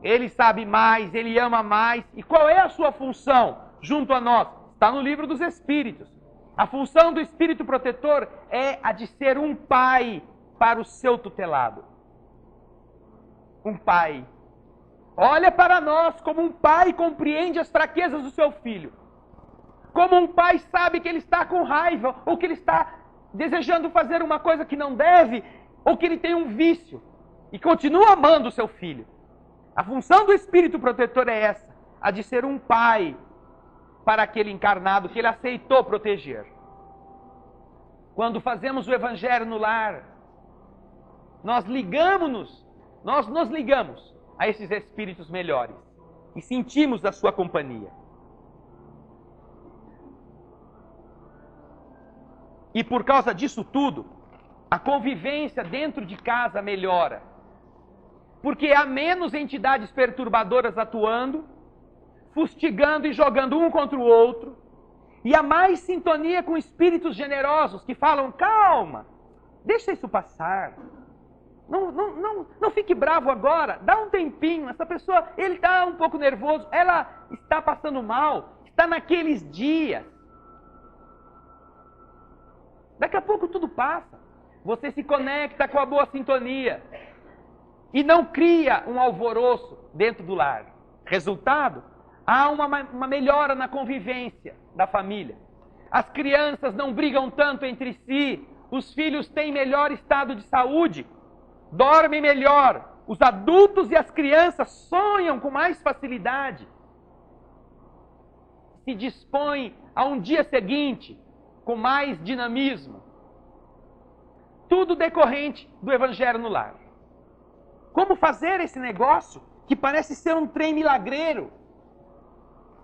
Ele sabe mais, ele ama mais. E qual é a sua função junto a nós? Está no livro dos Espíritos. A função do espírito protetor é a de ser um pai para o seu tutelado. Um pai. Olha para nós como um pai compreende as fraquezas do seu filho. Como um pai sabe que ele está com raiva, ou que ele está desejando fazer uma coisa que não deve, ou que ele tem um vício, e continua amando o seu filho. A função do espírito protetor é essa, a de ser um pai para aquele encarnado que ele aceitou proteger. Quando fazemos o evangelho no lar, nós nos ligamos a esses espíritos melhores e sentimos da sua companhia. E por causa disso tudo, a convivência dentro de casa melhora. Porque há menos entidades perturbadoras atuando, fustigando e jogando um contra o outro. E há mais sintonia com espíritos generosos que falam, calma, deixa isso passar. Não fique bravo agora, dá um tempinho. Essa pessoa, ele está um pouco nervoso, ela está passando mal, está naqueles dias. Daqui a pouco tudo passa. Você se conecta com a boa sintonia e não cria um alvoroço dentro do lar. Resultado, há uma melhora na convivência da família. As crianças não brigam tanto entre si, os filhos têm melhor estado de saúde, dormem melhor, os adultos e as crianças sonham com mais facilidade, se dispõem a um dia seguinte com mais dinamismo. Tudo decorrente do evangelho no lar. Como fazer esse negócio que parece ser um trem milagreiro?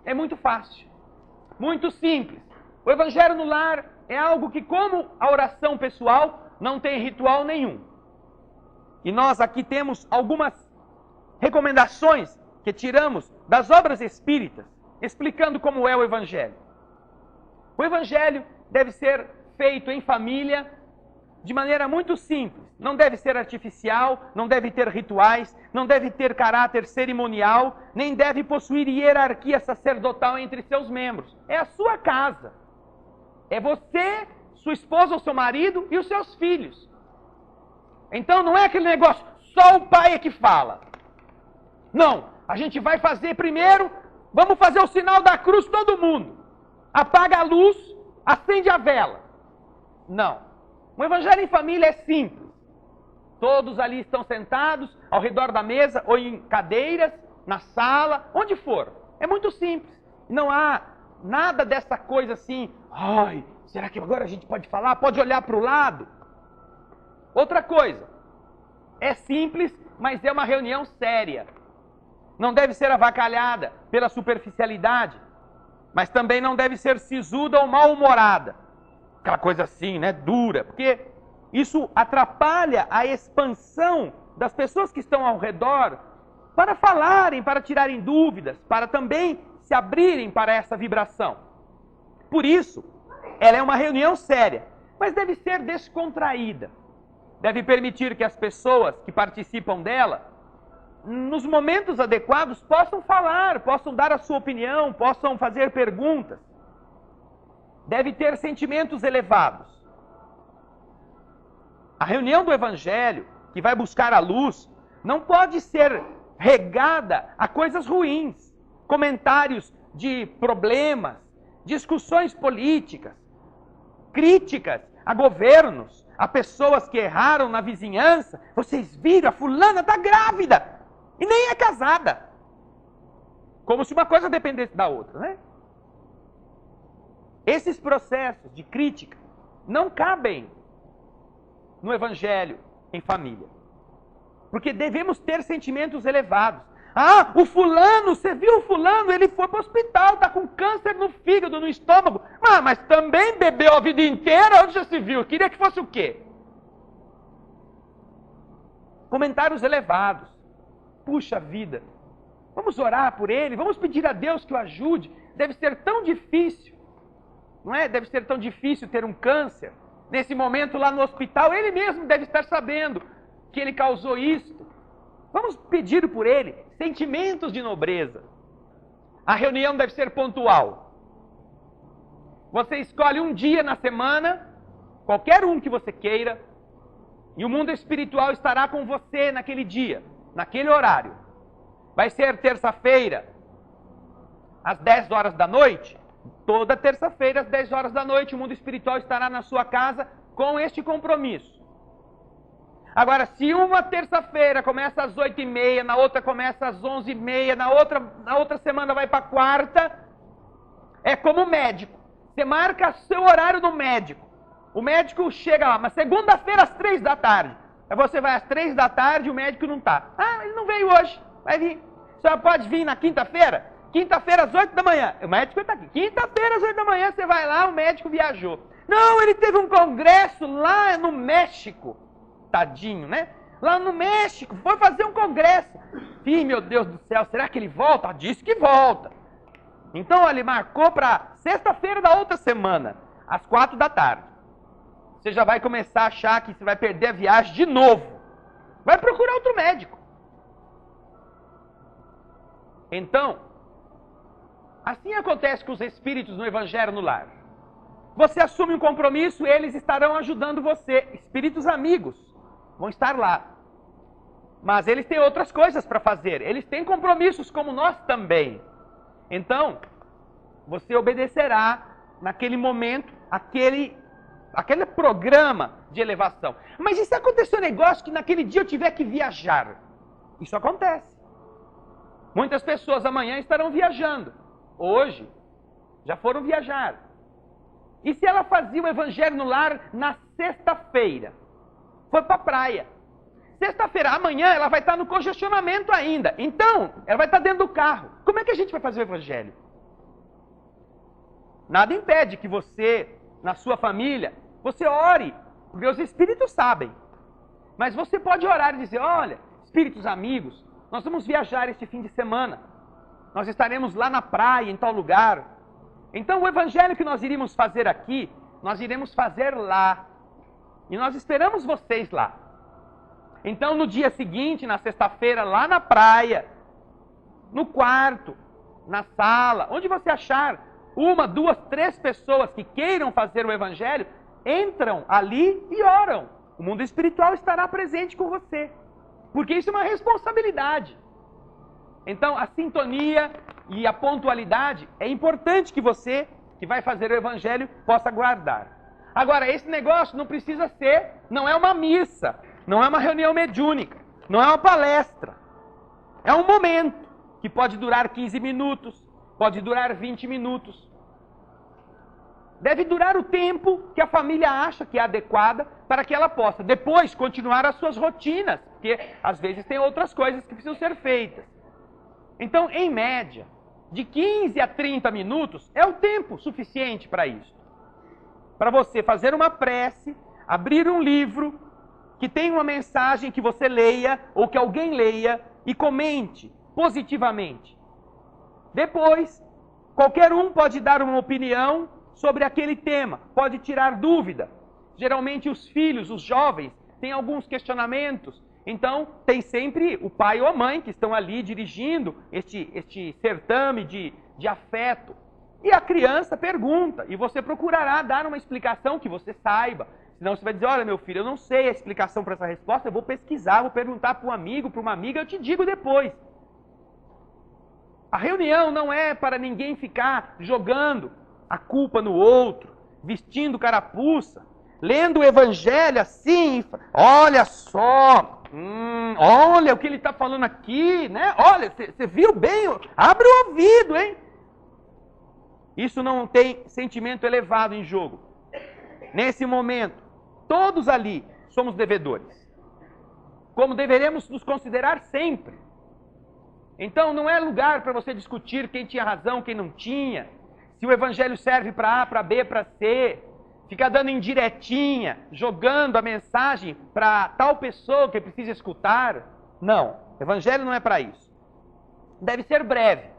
É muito fácil, muito simples. O evangelho no lar é algo que, como a oração pessoal, não tem ritual nenhum. E nós aqui temos algumas recomendações que tiramos das obras espíritas, explicando como é o evangelho. O evangelho deve ser feito em família, de maneira muito simples. Não deve ser artificial, não deve ter rituais, não deve ter caráter cerimonial, nem deve possuir hierarquia sacerdotal entre seus membros. É a sua casa. É você, sua esposa ou seu marido e os seus filhos. Então não é aquele negócio, só o pai é que fala. Não, a gente vai fazer primeiro, vamos fazer o sinal da cruz todo mundo. Apaga a luz, acende a vela. Não. O evangelho em família é simples. Todos ali estão sentados ao redor da mesa ou em cadeiras, na sala, onde for. É muito simples. Não há nada dessa coisa assim, ai, será que agora a gente pode falar? Pode olhar para o lado? Outra coisa, é simples, mas é uma reunião séria. Não deve ser avacalhada pela superficialidade, mas também não deve ser sisuda ou mal-humorada. Aquela coisa assim, né, dura, porque isso atrapalha a expansão das pessoas que estão ao redor para falarem, para tirarem dúvidas, para também se abrirem para essa vibração. Por isso, ela é uma reunião séria, mas deve ser descontraída. Deve permitir que as pessoas que participam dela, nos momentos adequados, possam falar, possam dar a sua opinião, possam fazer perguntas. Deve ter sentimentos elevados. A reunião do Evangelho, que vai buscar a luz, não pode ser regada a coisas ruins, comentários de problemas, discussões políticas, críticas a governos, a pessoas que erraram na vizinhança. Vocês viram, a fulana está grávida e nem é casada. Como se uma coisa dependesse da outra, né? Esses processos de crítica não cabem no Evangelho em família. Porque devemos ter sentimentos elevados. Ah, o fulano, você viu o fulano? Ele foi para o hospital, está com câncer no fígado, no estômago. Mas também bebeu a vida inteira, onde já se viu? Queria que fosse o quê? Comentários elevados. Puxa vida, vamos orar por ele, vamos pedir a Deus que o ajude. Deve ser tão difícil, não é? Deve ser tão difícil ter um câncer. Nesse momento lá no hospital, ele mesmo deve estar sabendo que ele causou isto. Vamos pedir por ele. Sentimentos de nobreza. A reunião deve ser pontual. Você escolhe um dia na semana, qualquer um que você queira, e o mundo espiritual estará com você naquele dia, naquele horário. Vai ser terça-feira, às 10 horas da noite. Toda terça-feira, às 10 horas da noite, o mundo espiritual estará na sua casa com este compromisso. Agora, se uma terça-feira começa às 8h30, na outra começa às 11h30, na outra semana vai para quarta, é como médico. Você marca seu horário no médico. O médico chega lá, mas segunda-feira às 3 da tarde. Aí você vai às 3 da tarde e o médico não está. Ah, ele não veio hoje. Vai vir. Só pode vir na quinta-feira? Quinta-feira às 8 da manhã. O médico está aqui. Quinta-feira às 8 da manhã você vai lá, o médico viajou. Não, ele teve um congresso lá no México. Tadinho, né? Lá no México, foi fazer um congresso. Ih, meu Deus do céu, será que ele volta? Disse que volta. Então, ele marcou para sexta-feira da outra semana, às 4 da tarde. Você já vai começar a achar que você vai perder a viagem de novo. Vai procurar outro médico. Então, assim acontece com os espíritos no Evangelho no lar. Você assume um compromisso, eles estarão ajudando você. Espíritos amigos vão estar lá. Mas eles têm outras coisas para fazer. Eles têm compromissos como nós também. Então, você obedecerá naquele momento, aquele programa de elevação. Mas e se acontecer um negócio que naquele dia eu tiver que viajar? Isso acontece. Muitas pessoas amanhã estarão viajando. Hoje, já foram viajar. E se ela fazia o Evangelho no lar na sexta-feira? Foi para a praia. Sexta-feira, amanhã, ela vai estar no congestionamento ainda. Então, ela vai estar dentro do carro. Como é que a gente vai fazer o Evangelho? Nada impede que você, na sua família, você ore, porque os espíritos sabem. Mas você pode orar e dizer, olha, espíritos amigos, nós vamos viajar este fim de semana. Nós estaremos lá na praia, em tal lugar. Então, o Evangelho que nós iríamos fazer aqui, nós iremos fazer lá. E nós esperamos vocês lá. Então, no dia seguinte, na sexta-feira, lá na praia, no quarto, na sala, onde você achar 1, 2, 3 pessoas que queiram fazer o Evangelho, entram ali e oram. O mundo espiritual estará presente com você. Porque isso é uma responsabilidade. Então, a sintonia e a pontualidade é importante que você, que vai fazer o Evangelho, possa guardar. Agora, esse negócio não precisa ser, não é uma missa, não é uma reunião mediúnica, não é uma palestra. É um momento que pode durar 15 minutos, pode durar 20 minutos. Deve durar o tempo que a família acha que é adequada para que ela possa depois continuar as suas rotinas, porque às vezes tem outras coisas que precisam ser feitas. Então, em média, de 15 a 30 minutos é o tempo suficiente para isso. Para você fazer uma prece, abrir um livro que tem uma mensagem que você leia ou que alguém leia e comente positivamente. Depois, qualquer um pode dar uma opinião sobre aquele tema, pode tirar dúvida. Geralmente os filhos, os jovens, têm alguns questionamentos. Então, tem sempre o pai ou a mãe que estão ali dirigindo este certame de afeto. E a criança pergunta, e você procurará dar uma explicação que você saiba. Senão você vai dizer, olha meu filho, eu não sei a explicação para essa resposta, eu vou pesquisar, vou perguntar para um amigo, para uma amiga, eu te digo depois. A reunião não é para ninguém ficar jogando a culpa no outro, vestindo carapuça, lendo o Evangelho assim, olha só, olha o que ele está falando aqui, né? Olha, você viu bem? Abre o ouvido, hein? Isso não tem sentimento elevado em jogo. Nesse momento, todos ali somos devedores. Como deveremos nos considerar sempre. Então não é lugar para você discutir quem tinha razão, quem não tinha. Se o evangelho serve para A, para B, para C. Ficar dando indiretinha, jogando a mensagem para tal pessoa que precisa escutar. Não, o evangelho não é para isso. Deve ser breve.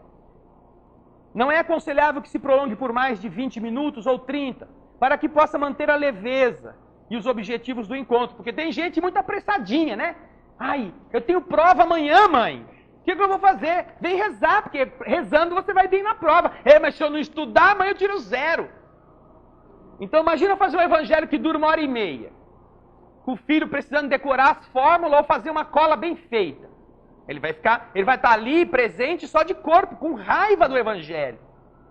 Não é aconselhável que se prolongue por mais de 20 minutos ou 30, para que possa manter a leveza e os objetivos do encontro. Porque tem gente muito apressadinha, né? Ai, eu tenho prova amanhã, mãe. O que eu vou fazer? Vem rezar, porque rezando você vai bem na prova. Mas se eu não estudar, amanhã eu tiro 0. Então imagina fazer um evangelho que dura 1h30. Com o filho precisando decorar as fórmulas ou fazer uma cola bem feita. Ele vai estar ali presente só de corpo, com raiva do evangelho.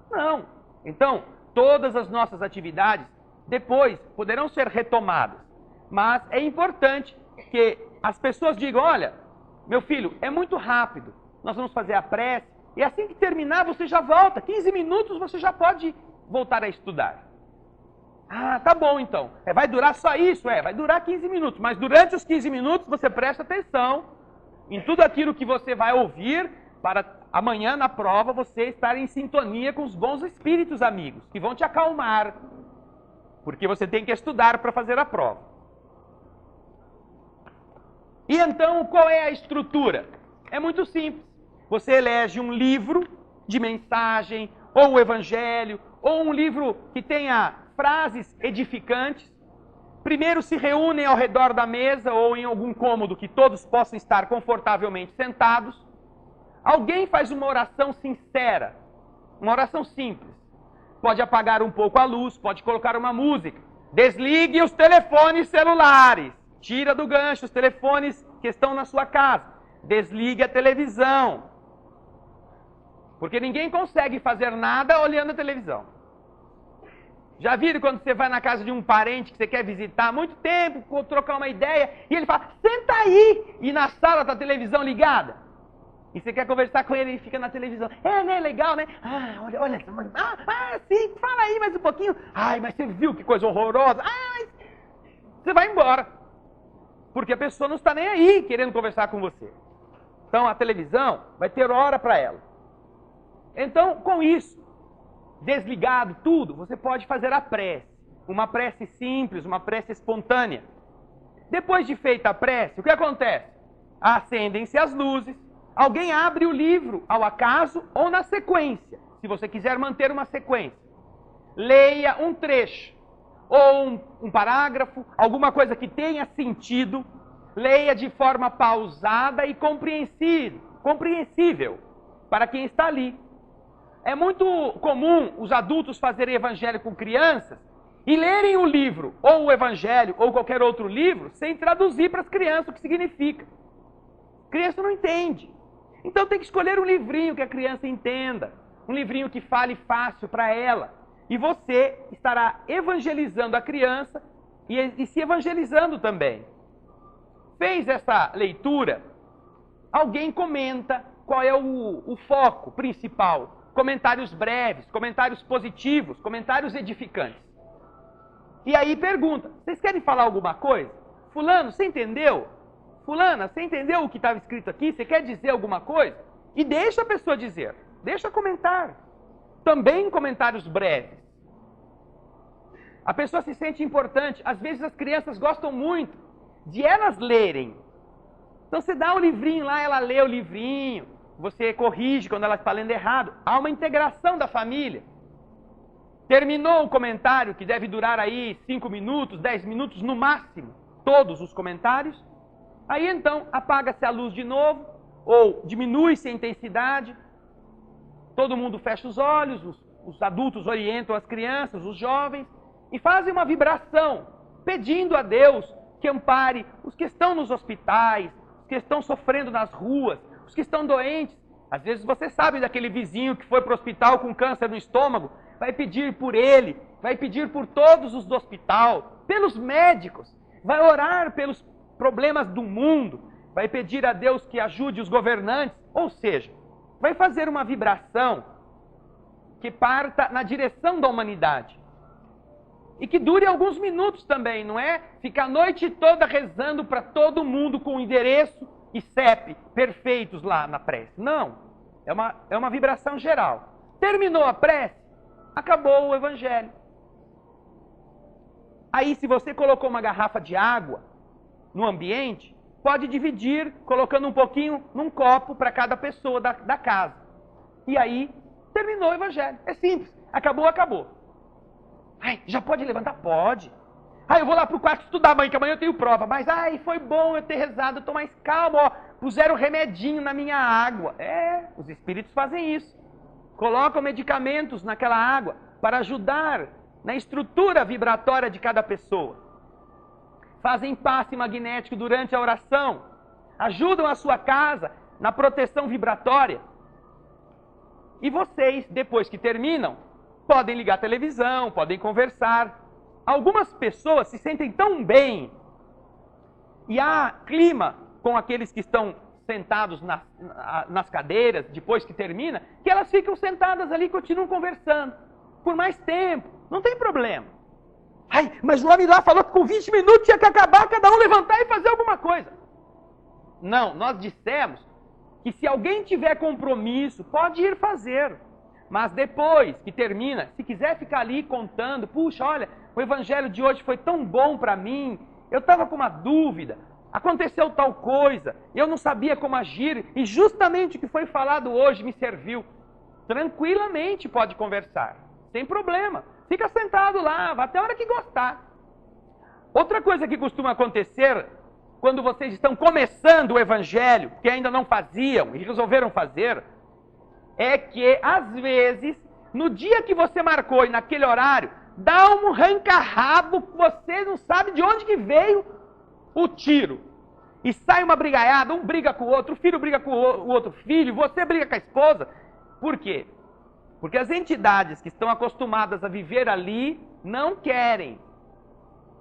Não. Então, todas as nossas atividades depois poderão ser retomadas. Mas é importante que as pessoas digam, olha, meu filho, é muito rápido. Nós vamos fazer a prece e assim que terminar você já volta. 15 minutos você já pode voltar a estudar. Ah, tá bom então. Vai durar só isso? Vai durar 15 minutos. Mas durante os 15 minutos você presta atenção em tudo aquilo que você vai ouvir para amanhã na prova você estar em sintonia com os bons espíritos amigos, que vão te acalmar. Porque você tem que estudar para fazer a prova. E então, qual é a estrutura? É muito simples. Você elege um livro de mensagem, ou o evangelho, ou um livro que tenha frases edificantes. Primeiro se reúnem ao redor da mesa ou em algum cômodo que todos possam estar confortavelmente sentados. Alguém faz uma oração sincera, uma oração simples. Pode apagar um pouco a luz, pode colocar uma música. Desligue os telefones celulares. Tira do gancho os telefones que estão na sua casa. Desligue a televisão. Porque ninguém consegue fazer nada olhando a televisão. Já viram quando você vai na casa de um parente que você quer visitar há muito tempo, trocar uma ideia, e ele fala, senta aí! E na sala está a televisão ligada. E você quer conversar com ele e fica na televisão. Né? Legal, né? Olha. Sim, fala aí mais um pouquinho. Ai, mas você viu que coisa horrorosa. Mas... Você vai embora. Porque a pessoa não está nem aí querendo conversar com você. Então a televisão vai ter hora para ela. Então, com isso, desligado tudo, você pode fazer a prece. Uma prece simples, uma prece espontânea. Depois de feita a prece, o que acontece? Acendem-se as luzes, alguém abre o livro ao acaso ou na sequência, se você quiser manter uma sequência. Leia um trecho, ou um parágrafo, alguma coisa que tenha sentido. Leia de forma pausada e compreensível para quem está ali. É muito comum os adultos fazerem evangelho com crianças e lerem o livro, ou o evangelho, ou qualquer outro livro, sem traduzir para as crianças o que significa. A criança não entende. Então tem que escolher um livrinho que a criança entenda, um livrinho que fale fácil para ela. E você estará evangelizando a criança e se evangelizando também. Fez essa leitura, alguém comenta qual é o foco principal. Comentários breves, comentários positivos, comentários edificantes. E aí pergunta, vocês querem falar alguma coisa? Fulano, você entendeu? Fulana, você entendeu o que estava escrito aqui? Você quer dizer alguma coisa? E deixa a pessoa dizer, deixa comentar. Também comentários breves. A pessoa se sente importante. Às vezes as crianças gostam muito de elas lerem. Então você dá o livrinho lá, ela lê o livrinho. Você corrige quando ela está lendo errado. Há uma integração da família. Terminou o comentário, que deve durar aí 5 minutos, 10 minutos no máximo. Todos os comentários. Aí então apaga-se a luz de novo, ou diminui-se a intensidade. Todo mundo fecha os olhos, os adultos orientam as crianças, os jovens, e fazem uma vibração, pedindo a Deus que ampare os que estão nos hospitais, os que estão sofrendo nas ruas, os que estão doentes. Às vezes você sabe daquele vizinho que foi para o hospital com câncer no estômago, vai pedir por ele, vai pedir por todos os do hospital, pelos médicos, vai orar pelos problemas do mundo, vai pedir a Deus que ajude os governantes, ou seja, vai fazer uma vibração que parta na direção da humanidade. E que dure alguns minutos também, não é? Ficar a noite toda rezando para todo mundo com endereço e CEP perfeitos lá na prece. Não, é uma vibração geral. Terminou a prece, acabou o evangelho. Aí, se você colocou uma garrafa de água no ambiente, pode dividir, colocando um pouquinho num copo para cada pessoa da casa. E aí, terminou o evangelho. É simples. Acabou, acabou. Ai, já pode levantar? Pode. Ai, eu vou lá pro quarto estudar amanhã, que amanhã eu tenho prova. Mas, ai, foi bom eu ter rezado, eu tô mais calmo, ó. Puseram remedinho na minha água. Os espíritos fazem isso. Colocam medicamentos naquela água para ajudar na estrutura vibratória de cada pessoa. Fazem passe magnético durante a oração. Ajudam a sua casa na proteção vibratória. E vocês, depois que terminam, podem ligar a televisão, podem conversar. Algumas pessoas se sentem tão bem. E há clima com aqueles que estão sentados nas cadeiras, depois que termina, que elas ficam sentadas ali e continuam conversando. Por mais tempo. Não tem problema. Ai, mas o homem lá falou que com 20 minutos tinha que acabar, cada um levantar e fazer alguma coisa. Não, nós dissemos que se alguém tiver compromisso, pode ir fazer. Mas depois que termina, se quiser ficar ali contando, puxa, olha, o evangelho de hoje foi tão bom para mim, eu estava com uma dúvida, aconteceu tal coisa, eu não sabia como agir, e justamente o que foi falado hoje me serviu. Tranquilamente pode conversar, sem problema. Fica sentado lá, até a hora que gostar. Outra coisa que costuma acontecer quando vocês estão começando o evangelho, que ainda não faziam e resolveram fazer, é que, às vezes, no dia que você marcou e naquele horário, dá um ranca-rabo, você não sabe de onde que veio o tiro. E sai uma brigaiada, um briga com o outro, o filho briga com o outro filho, você briga com a esposa. Por quê? Porque as entidades que estão acostumadas a viver ali não querem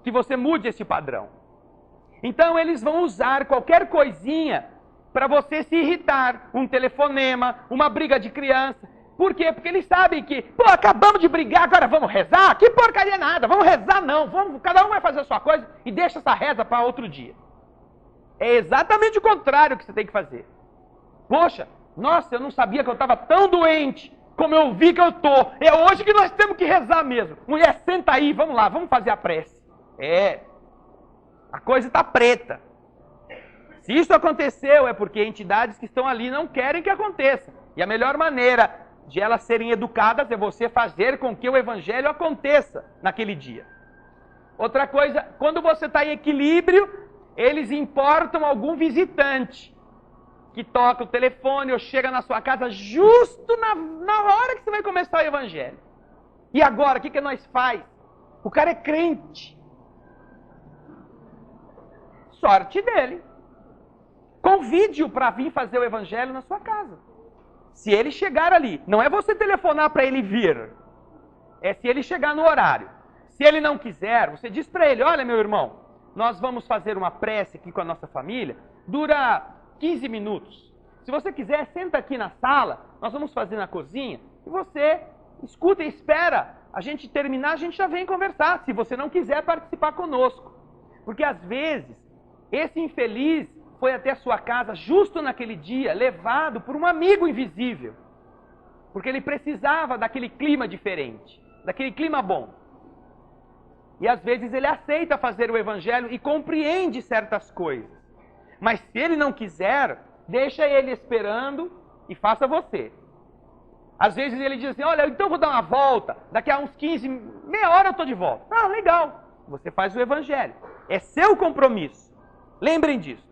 que você mude esse padrão. Então eles vão usar qualquer coisinha para você se irritar. Um telefonema, uma briga de criança. Por quê? Porque eles sabem que, acabamos de brigar, agora vamos rezar? Que porcaria nada, vamos rezar não. Cada um vai fazer a sua coisa e deixa essa reza para outro dia. É exatamente o contrário que você tem que fazer. Poxa, nossa, eu não sabia que eu estava tão doente como eu vi que eu tô. É hoje que nós temos que rezar mesmo. Mulher, senta aí, vamos lá, vamos fazer a prece. A coisa está preta. Se isso aconteceu, é porque entidades que estão ali não querem que aconteça. E a melhor maneira de elas serem educadas é você fazer com que o evangelho aconteça naquele dia. Outra coisa, quando você está em equilíbrio, eles importam algum visitante que toca o telefone ou chega na sua casa justo na hora que você vai começar o evangelho. E agora, o que nós faz? O cara é crente. Sorte dele. Convide-o para vir fazer o evangelho na sua casa. Se ele chegar ali, não é você telefonar para ele vir. É se ele chegar no horário. Se ele não quiser, você diz para ele, olha meu irmão, nós vamos fazer uma prece aqui com a nossa família, dura 15 minutos. Se você quiser, senta aqui na sala, nós vamos fazer na cozinha, e você escuta e espera. A gente terminar, a gente já vem conversar, se você não quiser participar conosco. Porque às vezes, esse infeliz foi até a sua casa justo naquele dia, levado por um amigo invisível. Porque ele precisava daquele clima diferente, daquele clima bom. E às vezes ele aceita fazer o evangelho e compreende certas coisas. Mas se ele não quiser, deixa ele esperando e faça você. Às vezes ele diz assim, olha, então vou dar uma volta, daqui a uns 15, meia hora eu estou de volta. Ah, legal, você faz o evangelho. É seu compromisso. Lembrem disso.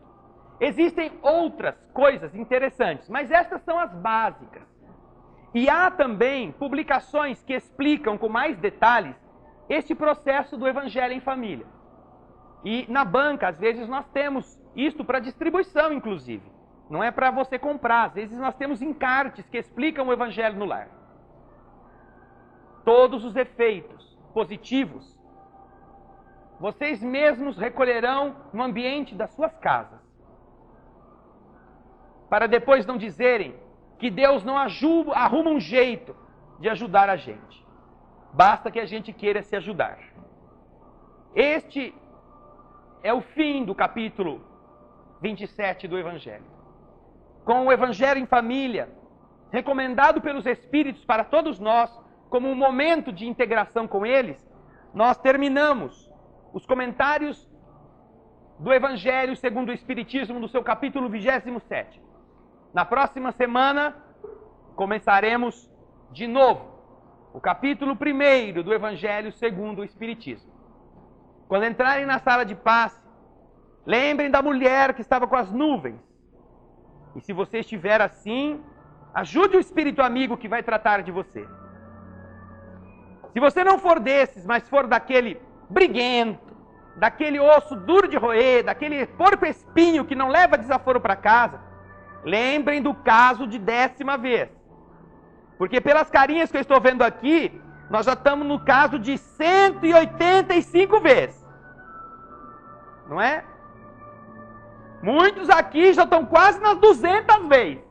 Existem outras coisas interessantes, mas estas são as básicas. E há também publicações que explicam com mais detalhes este processo do evangelho em família. E na banca, às vezes, nós temos isto para distribuição, inclusive. Não é para você comprar. Às vezes nós temos encartes que explicam o evangelho no lar. Todos os efeitos positivos, vocês mesmos recolherão no ambiente das suas casas. Para depois não dizerem que Deus não arruma um jeito de ajudar a gente. Basta que a gente queira se ajudar. Este é o fim do capítulo 27 do Evangelho. Com o Evangelho em família, recomendado pelos Espíritos para todos nós, como um momento de integração com eles, nós terminamos os comentários do Evangelho segundo o Espiritismo, no seu capítulo 27. Na próxima semana, começaremos de novo o capítulo 1 do Evangelho segundo o Espiritismo. Quando entrarem na sala de passe, lembrem da mulher que estava com as nuvens. E se você estiver assim, ajude o espírito amigo que vai tratar de você. Se você não for desses, mas for daquele briguento, daquele osso duro de roer, daquele porco-espinho que não leva desaforo para casa, lembrem do caso de 10ª vez. Porque pelas carinhas que eu estou vendo aqui, nós já estamos no caso de 185 vezes. Não é? Muitos aqui já estão quase nas 200 vezes.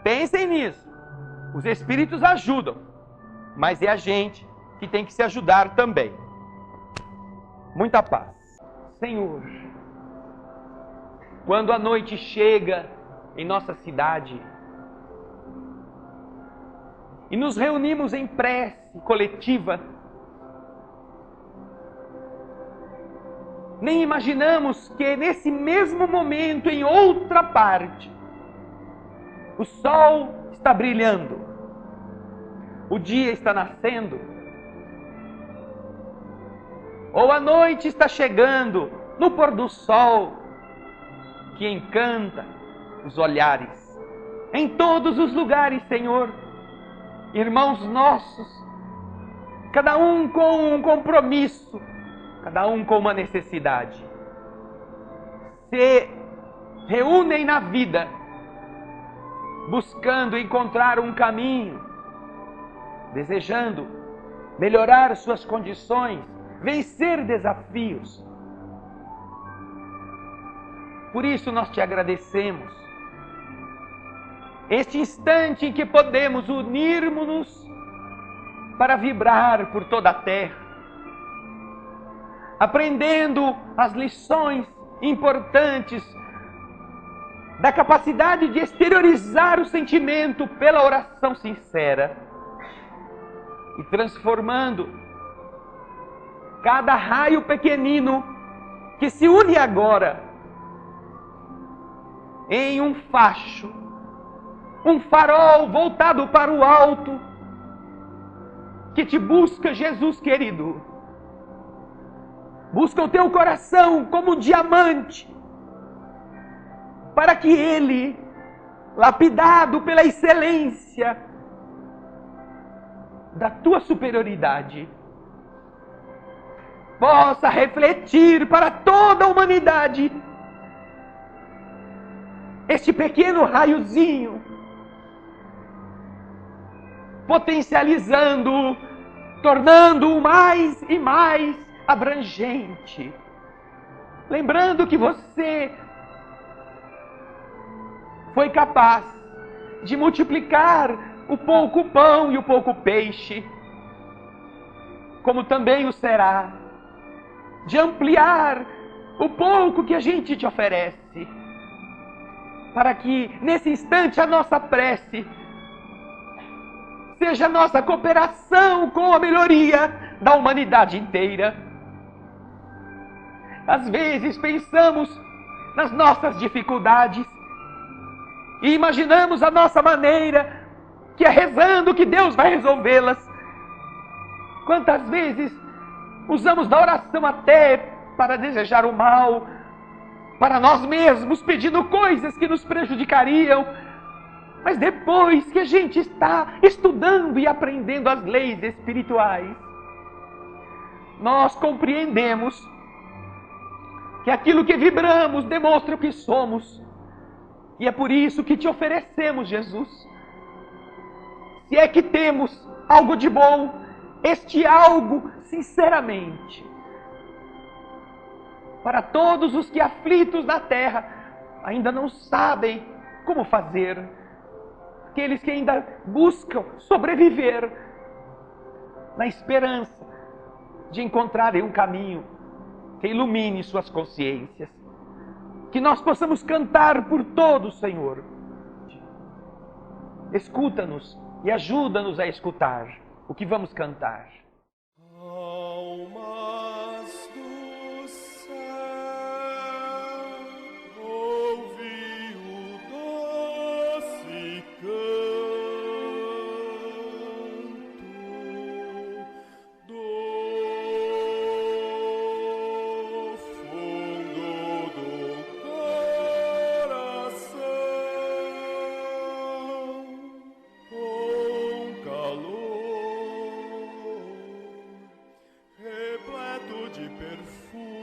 Pensem nisso. Os Espíritos ajudam, mas é a gente que tem que se ajudar também. Muita paz. Senhor, quando a noite chega em nossa cidade e nos reunimos em prece coletiva, nem imaginamos que nesse mesmo momento, em outra parte, o sol está brilhando, o dia está nascendo, ou a noite está chegando no pôr do sol, que encanta os olhares. Em todos os lugares, Senhor, irmãos nossos, cada um com um compromisso, cada um com uma necessidade, se reúnem na vida, buscando encontrar um caminho, desejando melhorar suas condições, vencer desafios. Por isso nós te agradecemos. Este instante em que podemos unirmos-nos para vibrar por toda a terra, aprendendo as lições importantes da capacidade de exteriorizar o sentimento pela oração sincera e transformando cada raio pequenino que se une agora em um facho, um farol voltado para o alto, que te busca, Jesus querido. Busca o teu coração como um diamante, para que ele, lapidado pela excelência da tua superioridade, possa refletir para toda a humanidade este pequeno raiozinho, potencializando, tornando-o mais e mais abrangente. Lembrando que você foi capaz de multiplicar o pouco pão e o pouco peixe, como também o será de ampliar o pouco que a gente te oferece, para que nesse instante a nossa prece seja a nossa cooperação com a melhoria da humanidade inteira. Às vezes pensamos nas nossas dificuldades e imaginamos a nossa maneira, que é rezando que Deus vai resolvê-las. Quantas vezes usamos da oração até para desejar o mal para nós mesmos, pedindo coisas que nos prejudicariam. Mas depois que a gente está estudando e aprendendo as leis espirituais, nós compreendemos que aquilo que vibramos demonstra o que somos. E é por isso que te oferecemos, Jesus. Se é que temos algo de bom, este algo, sinceramente, para todos os que aflitos na terra ainda não sabem como fazer, aqueles que ainda buscam sobreviver na esperança de encontrarem um caminho que ilumine suas consciências. Que nós possamos cantar por todos, Senhor. Escuta-nos e ajuda-nos a escutar o que vamos cantar. Almas do céu, ouvi o doce canto do fundo do coração, com calor repleto de perfume.